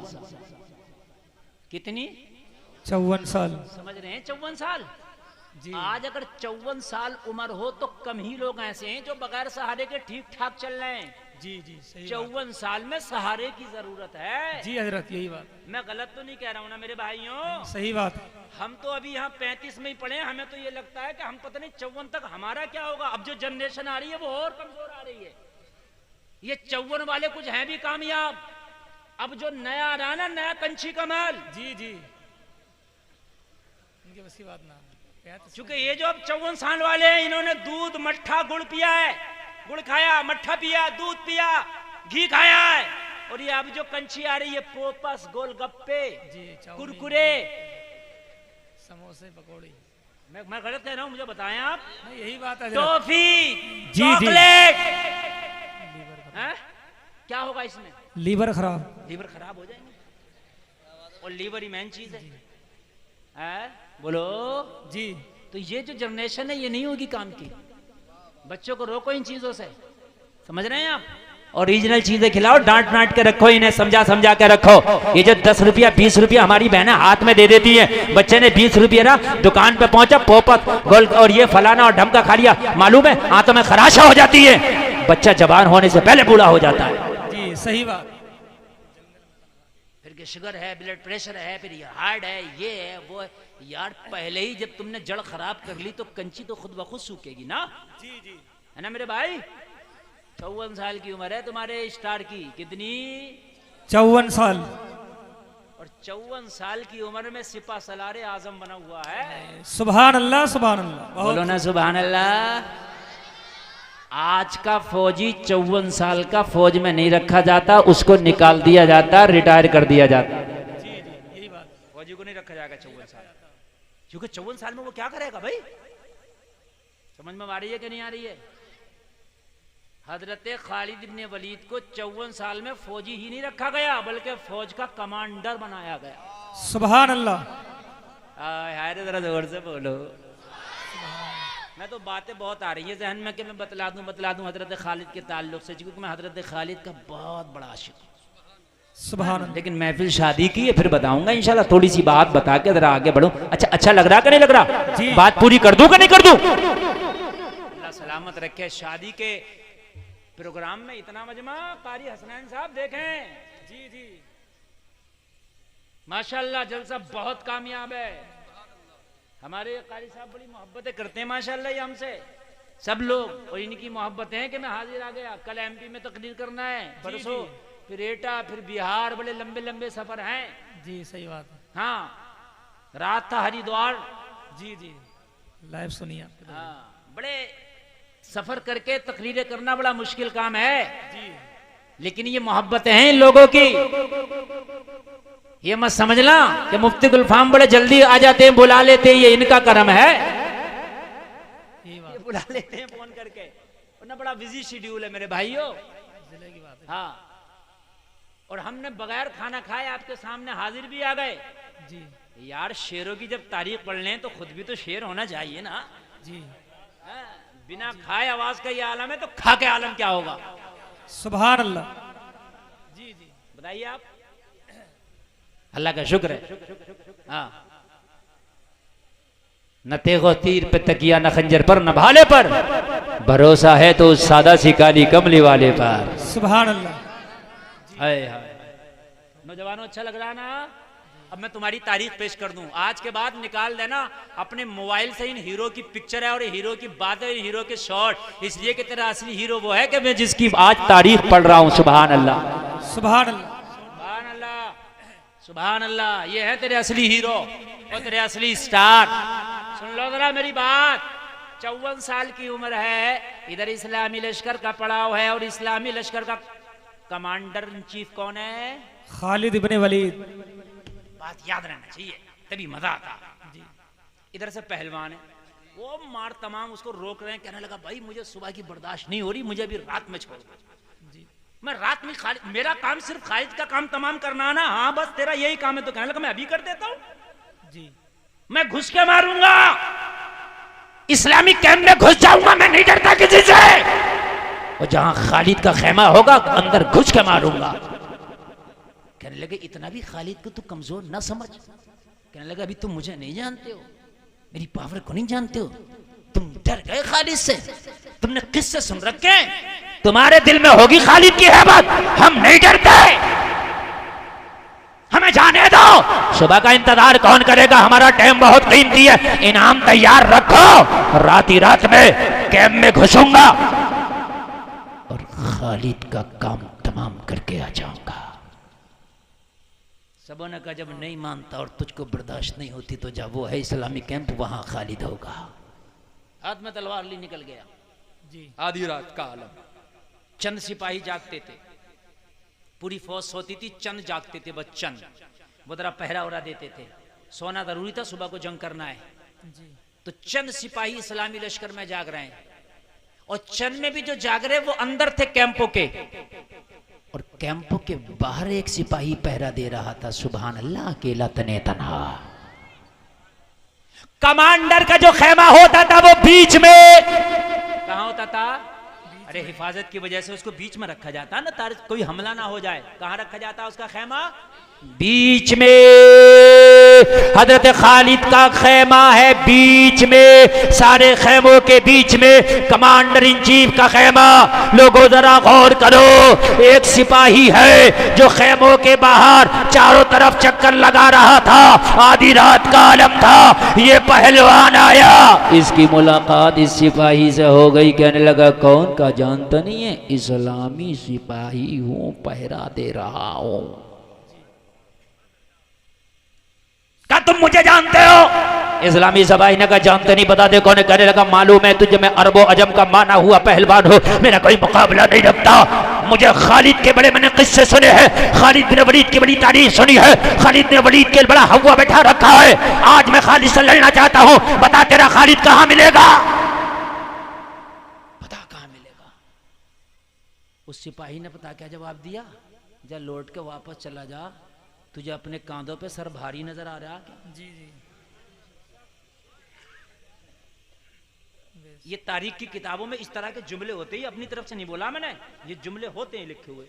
कितनी?
54 साल।
समझ रहे हैं? 54 साल।
जी
आज अगर 54 साल उम्र हो तो कम ही लोग ऐसे हैं जो बगैर सहारे के ठीक ठाक चल रहे हैं।
जी जी, सही
54 साल में सहारे की जरूरत है।
जी हजरत, यही बात,
मैं गलत तो नहीं कह रहा हूँ ना मेरे भाइयों?
सही बात।
हम तो अभी यहाँ 35 में ही पढ़े हैं, हमें तो ये लगता है कि हम पता नहीं 54 तक हमारा क्या होगा। अब जो जनरेशन आ रही है वो और कमजोर आ रही है। ये 54 वाले कुछ हैं भी कामयाब। अब जो नया आ रहा ना, नया कंची कमाल।
जी जी, इनके बस की बात ना।
क्योंकि ये जो अब 54 साल वाले हैं, इन्होंने दूध मट्ठा गुड़ पिया है, गुड़ खाया, मट्ठा पिया, दूध पिया, घी खाया है। और ये अब जो कंची आ रही है, पोपस, गोलगप्पे, कुरकुरे,
समोसे, पकौड़ी।
मैं गलत कह रहा हूँ? मुझे बताएं आप।
नहीं, यही बात है।
टॉफी,
जी,
चॉकलेट, क्या होगा इसमें?
लीवर खराब।
लीवर खराब हो जाएंगे। और लीवर ही मेन चीज है। बोलो
जी।
तो ये जो जनरेशन है ये नहीं होगी काम की। बच्चों को रोको इन चीजों से, समझ रहे हैं आप? ओरिजिनल चीजें खिलाओ, डांट डांट के रखो, इन्हें समझा समझा के रखो। ये जो 10 रुपया 20 रुपया हमारी बहनें हाथ में दे देती हैं, बच्चे ने 20 रुपया ना दुकान पे पहुंचा, पोपत गोल और ये फलाना और ढमका खा लिया, मालूम है हाथों में खराशा हो जाती है। बच्चा जवान होने से पहले बूढ़ा हो जाता है।
जी सही बात।
फिर शुगर है, ब्लड प्रेशर है, फिर हार्ट है, ये है वो है। यार पहले ही जब तुमने जड़ खराब कर ली तो कंची तो खुद ब खुद सूखेगी ना।
जी जी,
है ना मेरे भाई? 54 साल की उम्र है तुम्हारे स्टार की। कितनी?
54 साल।
और 54 साल की उम्र में सिपा सलारे आजम बना हुआ है।
सुभान अल्लाह, सुभान अल्लाह।
बोलो ना सुभान अल्लाह। आज का फौजी 54 साल का फौज में नहीं रखा जाता, उसको निकाल दिया जाता, रिटायर कर दिया जाता।
जी जी, यही बात।
फौजी को नहीं रखा जाएगा 54 साल, क्योंकि 54 साल में वो क्या करेगा भाई? समझ में आ रही है कि नहीं आ रही है? हजरत खालिद इब्ने वलीद को 54 साल में फौजी ही नहीं रखा गया, बल्कि फौज का कमांडर बनाया गया।
सुभान अल्लाह।
हाय जरा जोर से बोलो। मैं तो बातें बहुत आ रही है जहन में कि मैं बतला दूं हजरत खालिद के ताल्लुक से, क्योंकि मैं हजरत खालिद का बहुत बड़ा आशिक हूं।
सुभान अल्लाह।
लेकिन महफिल शादी की है, फिर बताऊंगा इंशाल्लाह। थोड़ी सी बात बता के जरा आगे बढ़ूं। अच्छा लग रहा कि नहीं लग रहा?
जी।
बात पूरी कर दूं कि नहीं कर दूं? अल्लाह सलामत रखे। शादी के प्रोग्राम में इतना मजमा, कारी हसनैन साहब देखें।
जी जी,
माशाल्लाह जलसा बहुत कामयाब है। हमारे कारी साहब बड़ी मोहब्बतें करते हैं माशाल्लाह ये हमसे, सब लोग। और इनकी मोहब्बत है कि मैं हाजिर आ गया। कल एमपी में तकरीर करना है, परसों फिर एटा, फिर बिहार, बड़े लंबे लंबे सफर हैं।
जी सही बात है।
हाँ, रात था हरिद्वार।
जी जी, लाइव सुनिए।
हाँ, बड़े सफर करके तकरीरें करना बड़ा मुश्किल काम है
जी,
लेकिन ये मोहब्बतें हैं इन लोगों की। ये मत समझना कि मुफ्ती गुलफाम बड़े जल्दी आ जाते हैं, बुला लेते हैं, ये इनका कर्म है। ये बुला लेते हैं फोन करके, वरना बड़ा बिजी शेड्यूल है मेरे भाइयों।
जिले की बात है।
हाँ, और हमने बगैर खाना खाए आपके सामने हाजिर भी आ गए।
जी
यार शेरों की जब तारीख पढ़ लें तो खुद भी तो शेर होना चाहिए ना।
जी,
बिना खाए आवाज का ये आलम है, तो खा के आलम क्या होगा?
सुभान अल्लाह। जी जी,
बताइए आप। अल्लाह का शुक्र है। हाँ, न तेगो तीर पे तकिया, न खंजर पर, न भाले पर, भरोसा है तो उस सादा सी काली कमली वाले पर।
सुभान अल्लाह।
हाय हाय। नौजवानों अच्छा लग रहा ना? अब मैं तुम्हारी तारीख पेश कर दूं, आज के बाद निकाल देना अपने मोबाइल से इन हीरो की पिक्चर है और हीरो की बातें, हीरो के शॉट, इसलिए कि तेरा असली हीरो वो है कि मैं जिसकी आज तारीख पढ़ रहा हूं। सुभान अल्लाह,
सुभान अल्लाह,
सुभान अल्लाह, सुभान अल्लाह। ये है तेरे असली हीरो और तेरे असली स्टार। सुन लो जरा मेरी बात, 54 साल की उम्र है, इधर इस्लामी लश्कर का पड़ाव है और इस्लामी लश्कर का कमांडर इन चीफ कौन है?
खालिद इब्ने वलीद।
बात याद रहना चाहिए तभी मजा आता जी। इधर से पहलवान है, वो मार तमाम उसको रोक रहे हैं, कहने लगा भाई मुझे सुबह की बर्दाश्त नहीं हो रही, मुझे अभी रात में छोड़ दो जी। मैं रात में खालिद, मेरा काम सिर्फ खालिद का काम तमाम करना है ना? हाँ बस तेरा यही काम है। तो कहने लगा मैं अभी कर देता हूं जी, मैं घुस के मारूंगा, इस्लामिक कैंप में घुस जाऊंगा, मैं नहीं डरता किसी से। और जहां खालिद का खेमा होगा अंदर घुस के मारूंगा। कहने लगे इतना भी खालिद को तू कमजोर ना समझ। कहने लगा अभी तुम मुझे नहीं जानते हो, मेरी पावर को नहीं जानते हो, तुम डर गए खालिद से, तुमने किससे सुन रखे, तुम्हारे दिल में होगी खालिद की हैबत, हम नहीं डरते, हमें जाने दो। सुबह का इंतजार कौन करेगा, हमारा टाइम बहुत कीमती है, इनाम तैयार रखो, रात ही रात में कैंप में घुसूंगा और खालिद का काम तमाम करके आ जाऊंगा। सबों ने कहा जब नहीं मानता और तुझको बर्दाश्त नहीं होती तो जा, वो है इस्लामी कैंप, वहां खालिद होगा। हाथ में तलवार ली निकल गया जी। आधी रात का आलम, चंद सिपाही जागते थे, पूरी फौज सोती थी, चंद जागते थे, बस चंद वो जरा पहरा उड़ा देते थे, सोना जरूरी था, सुबह को जंग करना है जी। तो चंद सिपाही इस्लामी लश्कर में जाग रहे हैं और चंद में भी जो जाग रहे वो अंदर थे कैंपों के, और कैंपों के बाहर एक सिपाही पहरा दे रहा था। सुभान अल्लाह, अकेला तने तन्हा। कमांडर का जो खेमा होता था वो बीच में, कहां होता था? अरे हिफाजत की वजह से उसको बीच में रखा जाता है ना, तार कोई हमला ना हो जाए। कहां रखा जाता है उसका खेमा? बीच में। हजरत खालिद का खेमा है बीच में, सारे खेमों के बीच में कमांडर इन चीफ का खेमा। लोगों जरा गौर करो, एक सिपाही है जो खेमों के बाहर चारों तरफ चक्कर लगा रहा था, आधी रात का आलम था, ये पहलवान आया, इसकी मुलाकात इस सिपाही से हो गई। कहने लगा कौन का जानता नहीं है, इस्लामी सिपाही हूं, पहरा दे रहा हूं। क्या तुम मुझे जानते हो? इस्लामी सिपाही ने कहा जानते नहीं, बता दे कौन है। कहने लगा मालूम है तुझे, मैं अरबो अजम का माना हुआ पहलवान हो, मेरा कोई मुकाबला नहीं रखता। मुझे खालिद के बड़े मैंने किस्से सुने हैं, खालिद बिन वलीद की बड़ी तारीफ सुनी है, खालिद बिन वलीद के बड़ा हवा बैठा रखा है। आज मैं खालिद से लड़ना चाहता हूं, बता तेरा खालिद कहां मिलेगा, बता कहां मिलेगा। उस सिपाही ने पता क्या जवाब दिया? जा लौट के वापस चला जा, तुझे अपने कांधों पे सर भारी नजर आ रहा है? जी जी। ये तारीख की किताबों में इस तरह के जुमले होते ही, अपनी तरफ से नहीं बोला मैंने, ये जुमले होते हैं लिखे हुए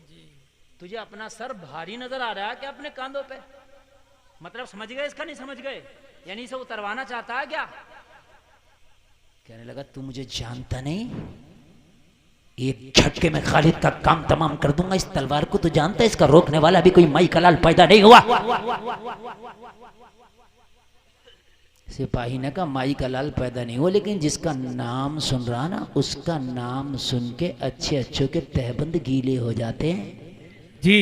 जी। तुझे अपना सर भारी नजर आ रहा है क्या अपने कांधों पे? मतलब समझ गए इसका? नहीं समझ गए? यानी इसे उतरवाना चाहता है क्या? कहने लगा तू मुझे जानता नहीं, एक झटके में खालिद का काम तमाम कर दूंगा। इस तलवार को तो जानता है, इसका रोकने वाला भी कोई माई कलाल पैदा नहीं हुआ। सिपाही ने कहा माई कलाल पैदा नहीं हुआ, लेकिन जिसका नाम सुन रहा ना, उसका नाम सुन के अच्छे अच्छों के तहबंद गीले हो जाते हैं जी।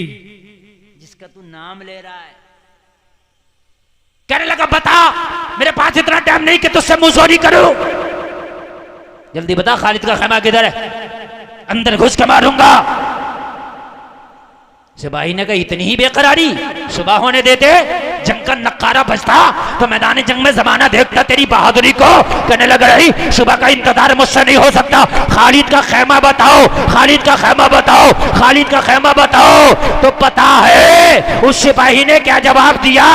जिसका तू नाम ले रहा है। कहने लगा बता, मेरे पास इतना टाइम नहीं कि तुझसे मुंहजोरी करूं, जल्दी बता खालिद का खेमा किधर है, अंदर घुस के मारूंगा। सिपाही ने कहा इतनी ही बेकरारी, सुबह होने देते, जंग का नक्कारा बजता तो मैदान जंग में जमाना देखता तेरी बहादुरी को। कहने लगा रही सुबह का इंतजार मुझसे नहीं हो सकता, खालिद का खेमा बताओ, खालिद का खेमा बताओ, खालिद का खेमा बताओ। तो पता है उस सिपाही ने क्या जवाब दिया?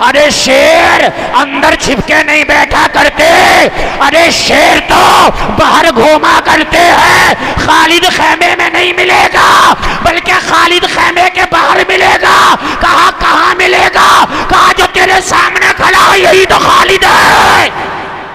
अरे शेर अंदर छिपके नहीं बैठा करते, अरे शेर तो बाहर घूमा करते हैं। खालिद खेमे में नहीं मिलेगा, बल्कि खालिद खेमे के बाहर मिलेगा। कहा कहां मिलेगा? कहा जो तेरे सामने खड़ा है यही तो खालिद है।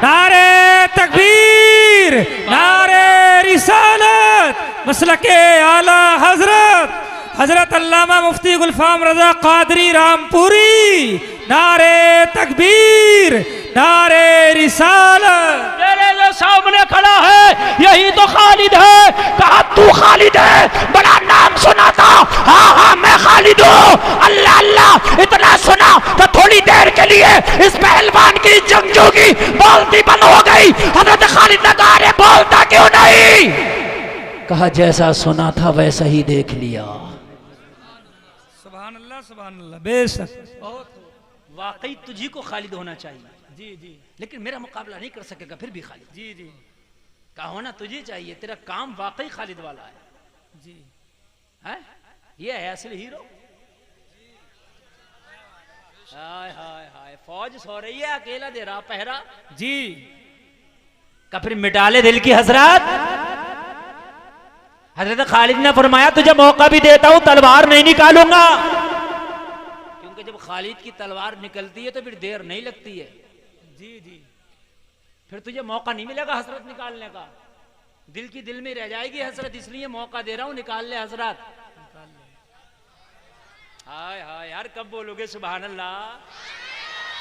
नारे तकबीर, नारे रिसालत, मसलके आला हजरत हजरत अल्लामा मुफ्ती गुलफाम रजा कादरी रामपुरी, नारे तकबीर, नारे रिसालत।
तेरे जो सामने खड़ा है यही तो खालिद है। कहा तू खालिद है, बड़ा नाम सुना था। हाँ हाँ मैं खालिद हूँ। अल्लाह अल्लाह इतना सुना तो थोड़ी देर के लिए इस पहलवान की जंगजू की बोलती बंद हो गई। हजरत खालिद ने कहा अरे बोलता क्यों नहीं? कहा जैसा सुना था वैसा ही देख लिया।
सुभान अल्लाह बेशक।
वाकई तुझी को खालिद होना चाहिए।
जी जी
लेकिन मेरा मुकाबला नहीं कर सकेगा फिर भी खालिद।
जी जी
का होना तुझे चाहिए। तेरा काम वाकई खालिद वाला है।
जी
है? ये है असली हीरो। हाय हाय हाय फौज सो रही है, अकेला दे रहा पहरा।
जी
का फिर मिटा ले दिल की हसरत। हजरत खालिद ने फरमाया तुझे मौका भी देता हूं, तलवार नहीं निकालूंगा। क्योंकि जब खालिद की तलवार निकलती है तो फिर देर नहीं लगती है।
जी जी
फिर तुझे मौका नहीं मिलेगा हसरत निकालने का। दिल की दिल में रह जाएगी हसरत, इसलिए मौका दे रहा हूं, निकाल ले हसरत। हाय हाय यार कब बोलोगे सुभान अल्लाह?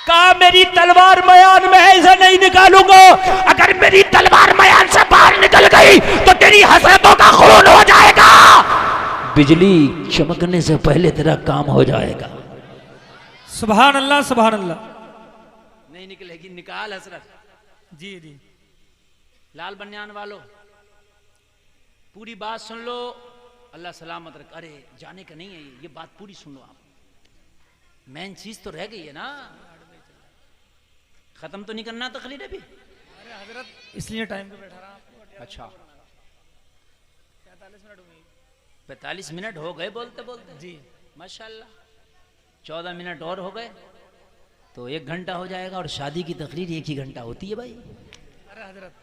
कहा मेरी तलवार मयान में है, इसे नहीं निकालूंगा। अगर मेरी तलवार मयान से बाहर निकल गई तो तेरी हसरतों का खून हो जाएगा। बिजली चमकने से पहले तेरा काम हो जाएगा।
सुभान अल्लाह सुभान अल्लाह।
नहीं निकलेगी, निकाल हसरत।
जी जी
लाल बनियान वालों पूरी बात सुन लो। अल्लाह सलामत रख। अरे जाने का नहीं है ये बात पूरी सुन लो आप। मेन चीज तो रह गई है ना, खत्म तो नहीं करना तकरीर अभी।
अरे हजरत इसलिए टाइम पे बैठा रहा।
अच्छा
45 मिनट हुए।
45 मिनट हो गए बोलते बोलते।
जी
माशाल्लाह 14 मिनट और हो गए तो 1 घंटा हो जाएगा। और शादी की तकरीर 1 ही घंटा होती है भाई।
अरे हजरत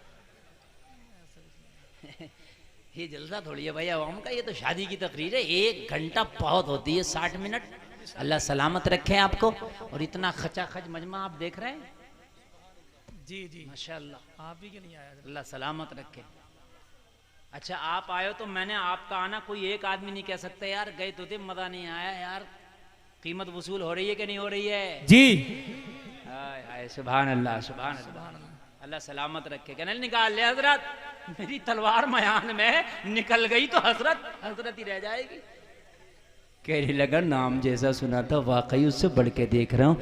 ये जलसा थोड़ी है भाई आवाम का, ये तो शादी की तकरीर है। 1 घंटा बहुत होती है, 60 मिनट। अल्लाह सलामत रखे आपको। और इतना खचाखच मजमा आप देख रहे हैं।
जी जी
माशाल्लाह
आप ही के नहीं आया।
अल्लाह सलामत रखे। अच्छा आप आए हो तो मैंने आपका आना कोई एक आदमी नहीं कह सकता यार गए तो थे मजा नहीं आया यार। कीमत वसूल हो रही है कि नहीं हो रही है?
जी
हाय हाय सुभान अल्लाह सुभान अल्लाह। अल्लाह सलामत रखे। कहने निकाल ले हजरत, मेरी तलवार मयान में निकल गई तो हजरत हजरत ही रह जाएगी। कहने लगा नाम जैसा सुना था वाकई उससे बढ़ के देख रहा हूँ।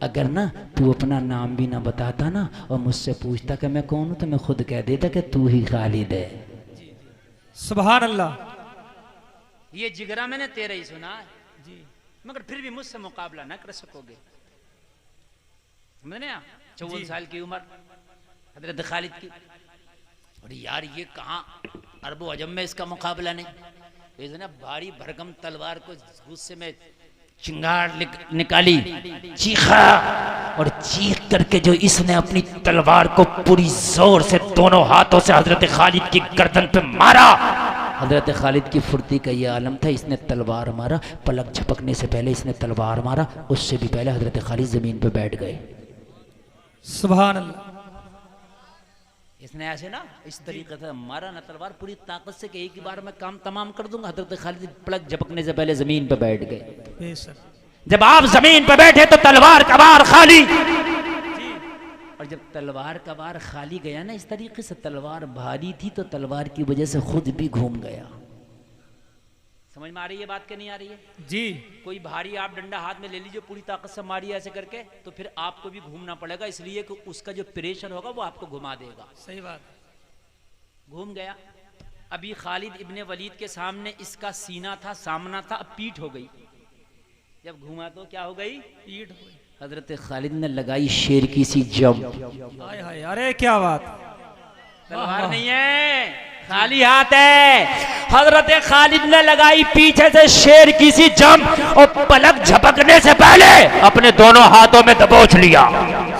अगर ना तू अपना नाम भी ना बताता ना और मुझसे पूछता कि मैं कौन हूं तो मैं खुद कह देता कि तू ही खालिद है।
सुभान अल्लाह।
ये जिगरा मैंने तेरा ही सुना है
जी
मगर फिर भी मुझसे मुकाबला ना कर सकोगे। समझने 54 साल की उम्र हजरत खालिद की। और यार ये कहाँ अरबो अजम में इसका मुकाबला नहीं। इसने भारी भरकम तलवार को गुस्से में चिंगार निकाली, चीखा और चीख करके जो इसने अपनी तलवार को पूरी जोर से दोनों हाथों से हजरत खालिद की गर्दन पे मारा। हजरत खालिद की फुर्ती का ये आलम था। इसने तलवार मारा, पलक झपकने से पहले इसने तलवार मारा, उससे भी पहले हजरत खालिद जमीन पे बैठ गए।
सुभान अल्लाह।
इसने ऐसे ना इस तरीके से मारा ना तलवार पूरी ताकत से कि एक ही बार में काम तमाम कर दूंगा। हजरत खालिद पलक झपकने से पहले जमीन पे बैठ गए।
बेशक।
जब आप जमीन पे बैठे तो तलवार का बार खाली। और जब तलवार का बार खाली गया ना इस तरीके से, तलवार भारी थी तो तलवार की वजह से खुद भी घूम गया। समझ में आ रही है बात कि नहीं आ रही है?
जी
कोई भारी आप डंडा हाथ में ले लीजिए पूरी ताकत से मारिए ऐसे करके तो फिर आपको भी घूमना पड़ेगा, इसलिए कि उसका जो प्रेशर होगा वो आपको घुमा देगा।
सही बात।
घूम गया। अभी खालिद इब्ने वलीद के सामने इसका सीना था, सामना था, अब पीठ हो गई। जब घूमा तो क्या हो गई?
पीठ हो गई।
हजरत खालिद ने लगाई शेर की सी जम।
हाय हाय अरे क्या बात।
तलवार नहीं है खाली हाथ है। हजरत खालिद ने लगाई पीछे से शेर की सी जम और पलक झपकने से पहले अपने दोनों हाथों में दबोच लिया।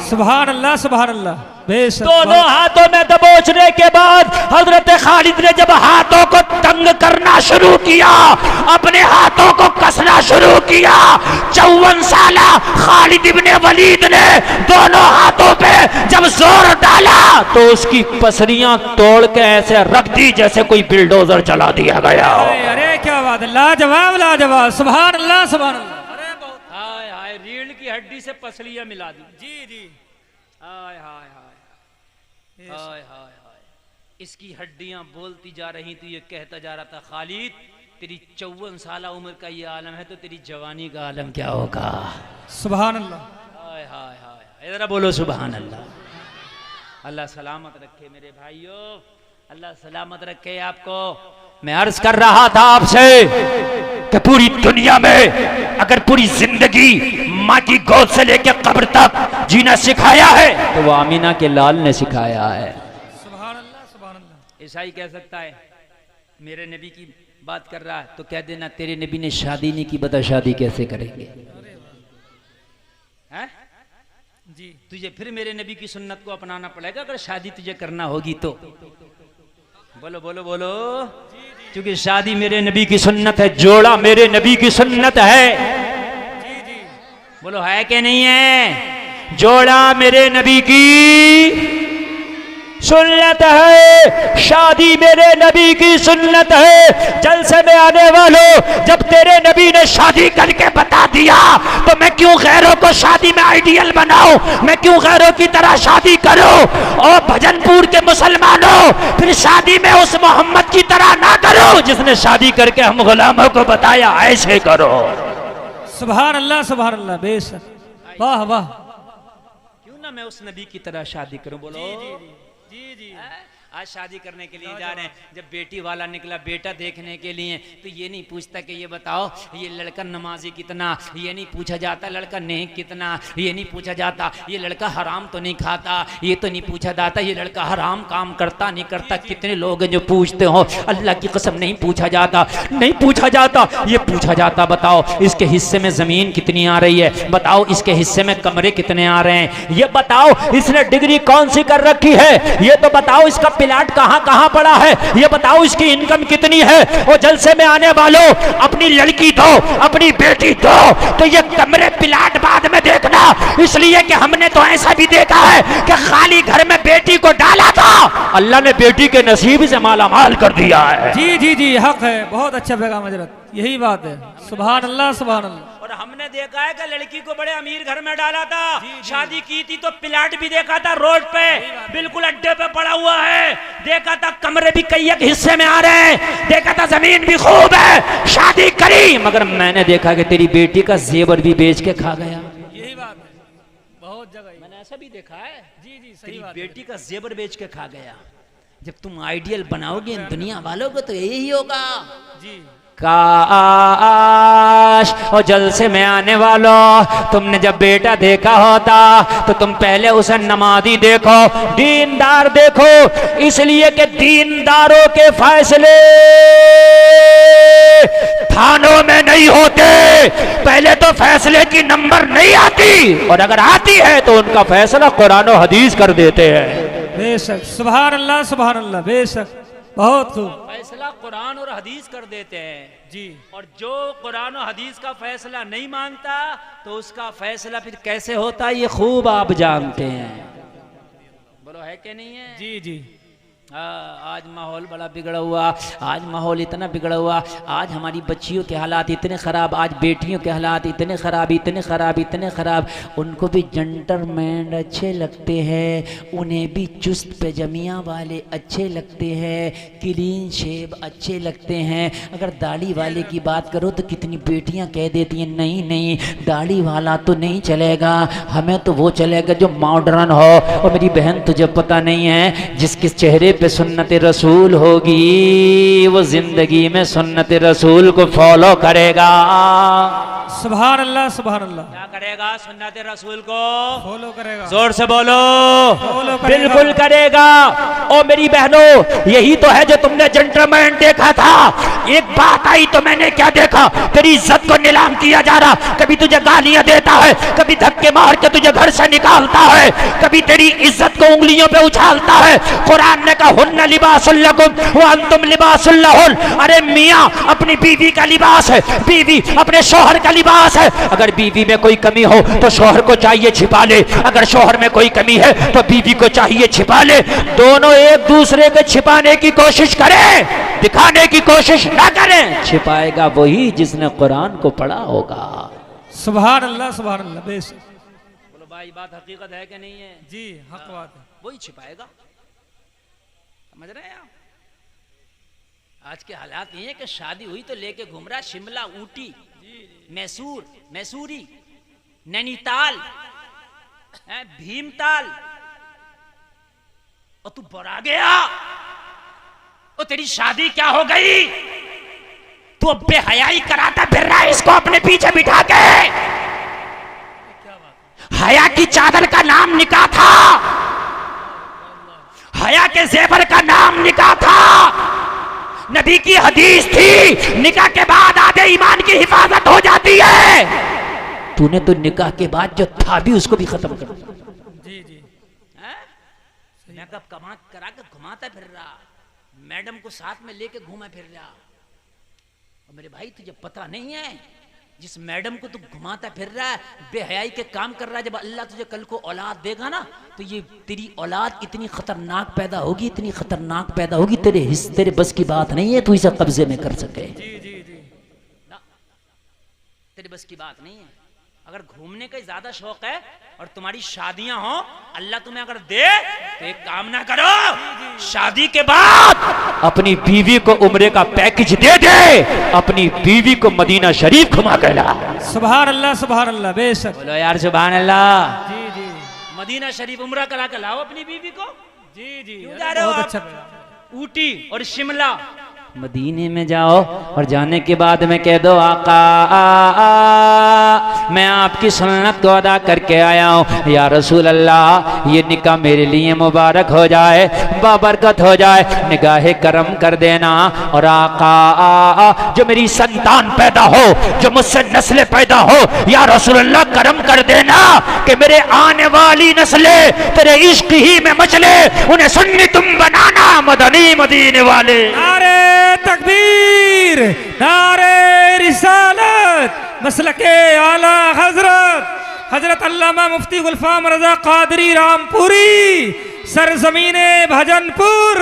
सुभान अल्लाह सुभान अल्लाह। बेशक।
दोनों हाथों में दबोचने के बाद हजरत खालिद ने जब हाथों को तंग करना शुरू किया, अपने हाथों को कसना शुरू किया, 54 साला खालिद इब्ने वलीद ने दोनों हाथों पे जब जोर डाला तो उसकी पसलियां तोड़ के ऐसे रख दी जैसे कोई बिल्डोजर चला दिया गया हो।
अरे क्या बात है, लाजवाब लाजवाब, सुभान अल्लाह सुभान अल्लाह। अरे बहुत
हाय हाय, रीढ़ की हड्डी से पसलियां मिला दी।
जी जी,
हाय हाय हाय हाय हाय हाय, इसकी हड्डियां बोलती जा रही थी, ये कहता जा रहा था खालिद तेरी 54 साल उम्र का ये आलम है तो तेरी जवानी का आलम क्या होगा।
सुभान अल्लाह।
हाय हाय हाय, जरा बोलो सुभान अल्लाह। अल्लाह सलामत रखे मेरे भाइयों, अल्लाह सलामत रखे आपको। मैं अर्ज कर रहा था आपसे कि पूरी दुनिया में अगर पूरी जिंदगी माँ की गोद से लेकर कब्र तक जीना सिखाया है तो वो आमीना के लाल ने सिखाया है।
सुभान अल्लाह सुभान अल्लाह।
ईसाई कह सकता है मेरे नबी की बात कर रहा है तो कह देना तेरे नबी ने शादी नहीं की, बता शादी कैसे करेंगे। हैं?
जी,
तुझे फिर मेरे नबी की सुन्नत को अपनाना पड़ेगा अगर शादी तुझे करना होगी तो। बोलो बोलो बोलो, क्योंकि शादी मेरे नबी की सुन्नत है, जोड़ा मेरे नबी की सुन्नत है।
जी जी,
बोलो है कि नहीं है? जोड़ा मेरे नबी की सुन्नत है, शादी मेरे नबी की सुन्नत है। जलसे में आने वालों, जब तेरे नबी ने शादी करके बता दिया तो मैं क्यों गैरों को शादी में आइडियल बनाऊं, मैं क्यों गैरों की तरह शादी करूं। और भजनपुर के मुसलमानों, फिर शादी में उस मोहम्मद की तरह ना करो जिसने शादी करके हम गुलामों को बताया ऐसे करो।
सुभान अल्लाह सुभान अल्लाह, बेशक, वाह वाह।
क्यों ना मैं उस नबी की तरह शादी करूं। बोलो
जी जी,
आज शादी करने के लिए जा रहे हैं, जब बेटी वाला निकला बेटा देखने के लिए तो ये नहीं पूछता कि ये बताओ ये लड़का नमाजी कितना, ये नहीं पूछा जाता लड़का नेक कितना, ये नहीं पूछा जाता ये लड़का हराम तो नहीं खाता, ये तो नहीं पूछा जाता ये लड़का हराम काम करता नहीं करता। कितने लोग हैं जो पूछते हो, अल्लाह की कसम नहीं पूछा जाता, नहीं पूछा जाता। ये पूछा जाता बताओ इसके हिस्से में जमीन कितनी आ रही है, बताओ इसके हिस्से में कमरे कितने आ रहे हैं, ये बताओ इसने डिग्री कौन सी कर रखी है, ये तो बताओ इसका प्लाट कहां कहां पड़ा है, ये बताओ इसकी इनकम कितनी है। वो जलसे में आने वालों, अपनी लड़की दो अपनी बेटी दो तो ये कमरे प्लाट बाद में देखना, इसलिए कि हमने तो ऐसा भी देखा है कि खाली घर में बेटी को डाला था, अल्लाह ने बेटी के नसीब से माला माल कर दिया है।
जी जी जी, हक है, बहुत अच्छा पैगाम हजरत, यही बात है। सुभान अल्लाह सुभान अल्लाह।
और हमने देखा है कि लड़की को बड़े अमीर घर में डाला था, शादी की थी तो प्लाट भी देखा था रोड पे बिल्कुल अड्डे पे पड़ा हुआ है, देखा था कमरे भी कई एक हिस्से में आ रहे हैं, देखा था जमीन भी खूब है, शादी करी। मगर मैंने देखा कि तेरी बेटी का जेवर भी बेच के खा गया।
यही बात है, बहुत जगह
मैंने ऐसा भी देखा है,
जी जी, सही
तेरी
बात
बेटी का जेवर बेच के खा गया। जब तुम आइडियल बनाओगे इन दुनिया वालों को तो यही होगा।
जी,
काश और जलसे में आने वालों, तुमने जब बेटा देखा होता तो तुम पहले उसे नमाजी देखो, दीनदार देखो, इसलिए कि दीनदारों के फैसले थानों में नहीं होते, पहले तो फैसले की नंबर नहीं आती और अगर आती है तो उनका फैसला कुरान और हदीस कर देते हैं।
बेशक, सुभान अल्लाह सुभान अल्लाह, बेशक, बहुत खूब।
फैसला कुरान और हदीस कर देते हैं
जी,
और जो कुरान और हदीस का फैसला नहीं मानता तो उसका फैसला फिर कैसे होता है ये खूब आप जानते हैं। बोलो है कि नहीं है?
जी जी,
आज माहौल बड़ा बिगड़ा हुआ, आज माहौल इतना बिगड़ा हुआ, आज हमारी बच्चियों के हालात इतने ख़राब, आज बेटियों के हालात इतने ख़राब इतने ख़राब इतने ख़राब। उनको भी जंटलमैन अच्छे लगते हैं, उन्हें भी चुस्त पैजामिया वाले अच्छे लगते हैं, क्लीन शेव अच्छे लगते हैं। अगर दाढ़ी वाले की बात करो तो कितनी बेटियां कह देती हैं नहीं नहीं दाढ़ी वाला तो नहीं चलेगा, हमें तो वो चलेगा जो मॉडर्न हो। और मेरी बहन तुझे पता नहीं है, जिसके चेहरे पे सुन्नत रसूल होगी वो जिंदगी में सुन्नत रसूल को फॉलो करेगा।
सुभान अल्लाह सुभान अल्लाह।
क्या करेगा? सुन्नत रसूल को
फॉलो करेगा।
जोर से बोलो।
फॉलो करेगा।
बिल्कुल करेगा। ओ मेरी बहनों, यही तो है जो तुमने जेंटलमैन देखा था। एक बात आई तो मैंने क्या देखा, तेरी इज्जत को नीलाम किया जा रहा। कभी तुझे गालियां देता है, कभी धक्के मार के तुझे घर से निकालता है, कभी तेरी इज्जत को उंगलियों पे उछालता है। कुरान ने कहा हुन्ना लिबासुल लकुम व अंतुम लिबासुल लहुन। अरे मियां अपनी बीवी का लिबास है, बीवी अपने शौहर का लिबास है। अगर बीवी में कोई कमी हो तो शौहर को चाहिए छिपा ले, अगर शौहर में कोई कमी है तो बीवी को चाहिए छिपा ले। दोनों एक दूसरे को छिपाने की कोशिश करें, दिखाने की कोशिश ना करें। छिपाएगा वही जिसने कुरान को पढ़ा होगा।
सुभान अल्लाह बेशक।
बोलो भाई बात हकीकत है कि नहीं है?
जी हक बात है।
वही छिपाएगा। समझ रहे हैं आप? आज के हालात ये है कि शादी हुई तो लेके घूम रहा शिमला, ऊटी, मैसूर, मैसूरी, नैनीताल, भीमताल, और तू बड़ा गया। और तेरी शादी क्या हो गई? तू अब बेहयाई कराता फिर रहा है इसको अपने पीछे बिठा के। हया की चादर का नाम निकाह था, हया के जेवर का नाम निकाह था। नबी की हदीस थी निकाह के बाद आधे ईमान की हिफाजत हो जाती है। तूने तो निकाह के बाद जो था भी उसको भी खत्म कर दिया।
जी
मेकअप कमा करा के घुमाता फिर रहा, मैडम को साथ में लेके घूमा फिर रहा। और मेरे भाई तुझे पता नहीं है, जिस मैडम को तू घुमाता फिर रहा है, बेहयाई के काम कर रहा है, जब अल्लाह तुझे कल को औलाद देगा ना तो ये तेरी औलाद इतनी खतरनाक पैदा होगी, इतनी खतरनाक पैदा होगी, तेरे बस की बात नहीं है तू इसे कब्जे में कर सके। ना, तेरे बस की बात नहीं है। अगर घूमने का ज्यादा शौक है और तुम्हारी शादियां हो, अल्लाह तुम्हें अगर दे तो एक काम ना करो, शादी के बाद अपनी बीवी को उम्रे का पैकेज दे दे, अपनी बीवी को मदीना शरीफ घुमा के ला।
सुभान अल्लाह बेशक।
बोलो यार सुभान अल्लाह।
जी
मदीना शरीफ उम्रा करा के लाओ अपनी बीवी को।
जी
क्यों जा रहे हो
बहुत
आप?
अच्छा।
ऊटी और शिमला, मदीने में जाओ और जाने के बाद में कह दो आका मैं आपकी सुन्नत को अदा करके आया हूँ, या रसूल अल्लाह ये निकाह मेरे लिए मुबारक हो जाए, बाबरकत हो जाए, निगाहे करम कर देना। और आका जो मेरी संतान पैदा हो, जो मुझसे नस्लें पैदा हो, या रसूल अल्लाह करम कर देना कि मेरे आने वाली नस्लें तेरे इश्क ही में मचले, उन्हें सुन्नी तुम बनाना मदनी मदीने वाले।
नारे तकबीर, नारे रिसालत, मसलके आला हजरत अल्लामा मुफ्ती गुलफाम रजा कादरी रामपुरी, सरजमीने भजनपुर।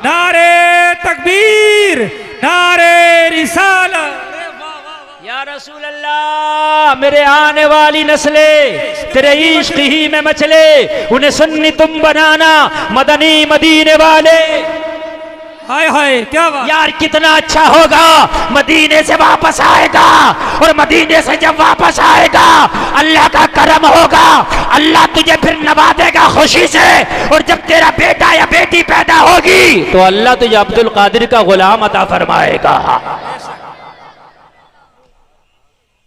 नारे तकबीर, नारे रिसालत।
या रसूल अल्लाह मेरे आने वाली नस्लें तेरे इश्क ही में मचले, उन्हें सुन्नी तुम बनाना मदनी मदीने वाले।
हाय हाय क्या बात।
यार कितना अच्छा होगा, मदीने से वापस आएगा और मदीने से जब वापस आएगा अल्लाह का करम होगा, अल्लाह तुझे फिर नवाजेगा खुशी से। और जब तेरा बेटा या बेटी पैदा होगी तो अल्लाह तुझे अब्दुल कादिर का गुलाम अता फरमाएगा,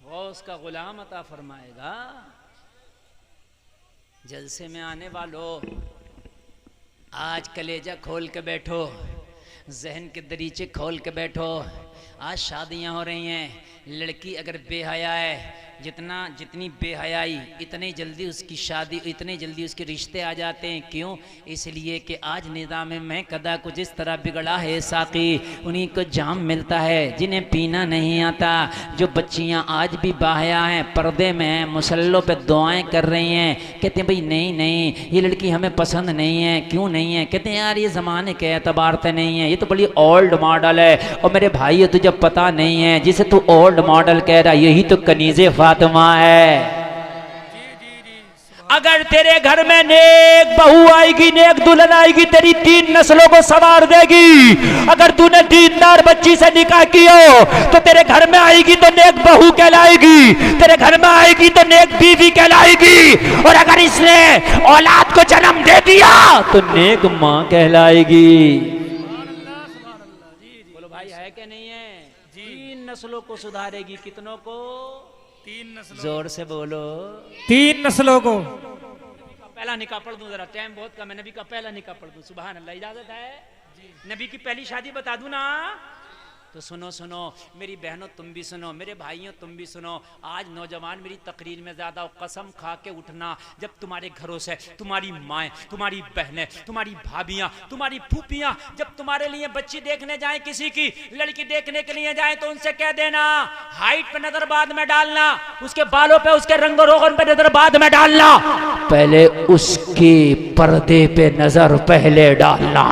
वो उसका गुलाम अता फरमाएगा। जलसे में आने वालों आज कलेजा खोल के बैठो, जहन के दरीचे खोल के बैठो। आज शादियां हो रही हैं, लड़की अगर बेहया है, जितनी बेहयाई इतनी जल्दी उसकी शादी, इतनी जल्दी उसके रिश्ते आ जाते हैं। क्यों? इसलिए कि आज निज़ाम में कदा कुछ इस तरह बिगड़ा है साकी, उन्हीं को जाम मिलता है जिन्हें पीना नहीं आता। जो बच्चियां आज भी बाहया हैं, पर्दे में हैं, मुसल्लों पे दुआएं कर रही हैं, कहते हैं भाई नहीं ये लड़की हमें पसंद नहीं है। क्यों नहीं है? कहते हैं यार ये ज़माने के एतबार से नहीं है, ये तो बड़ी ओल्ड मॉडल है। और मेरे भाई तुझे पता नहीं है, जिसे तू ओल्ड मॉडल कह रहा यही तो कनीज़े फातिमा है। अगर तेरे घर में नेक बहू आएगी, नेक दुल्हन आएगी, तेरी 3 नस्लों को संवार देगी। अगर तूने दीनदार बच्ची से निकाह किया तो तेरे घर में आएगी तो नेक बहू कहलाएगी, तेरे घर में आएगी तो नेक बीवी कहलाएगी। और अगर इसने औलाद को जन्म दे दिया तो नेक माँ कहलाएगी। बोलो भाई है कि नहीं है? 3 नस्लों को सुधारेगी। कितनों को?
3 नस्लों।
जोर से बोलो।
3 नस्लों को।
पहला निकाह पढ़ दूं, जरा टाइम बहुत कम है। नबी का पहला निकाह पढ़ दूं। सुभान अल्लाह, इजाजत है? नबी की पहली शादी बता दूं ना? तो सुनो सुनो मेरी बहनों, तुम भी सुनो, मेरे भाइयों तुम भी सुनो। आज नौजवान मेरी तकरीर में ज़्यादा कसम खा के उठना, जब तुम्हारे घरों से तुम्हारी माएँ, तुम्हारी बहनें, तुम्हारी भाभियाँ, तुम्हारी फूफियाँ जब तुम्हारे लिए बच्ची देखने जाएं, किसी की लड़की देखने के लिए जाएं, तो उनसे कह देना हाइट पे नजर बाद में डालना, उसके बालों पे, उसके रंग रोगन पे नजर बाद में डालना, पहले उसके पर्दे पे नजर पहले डालना।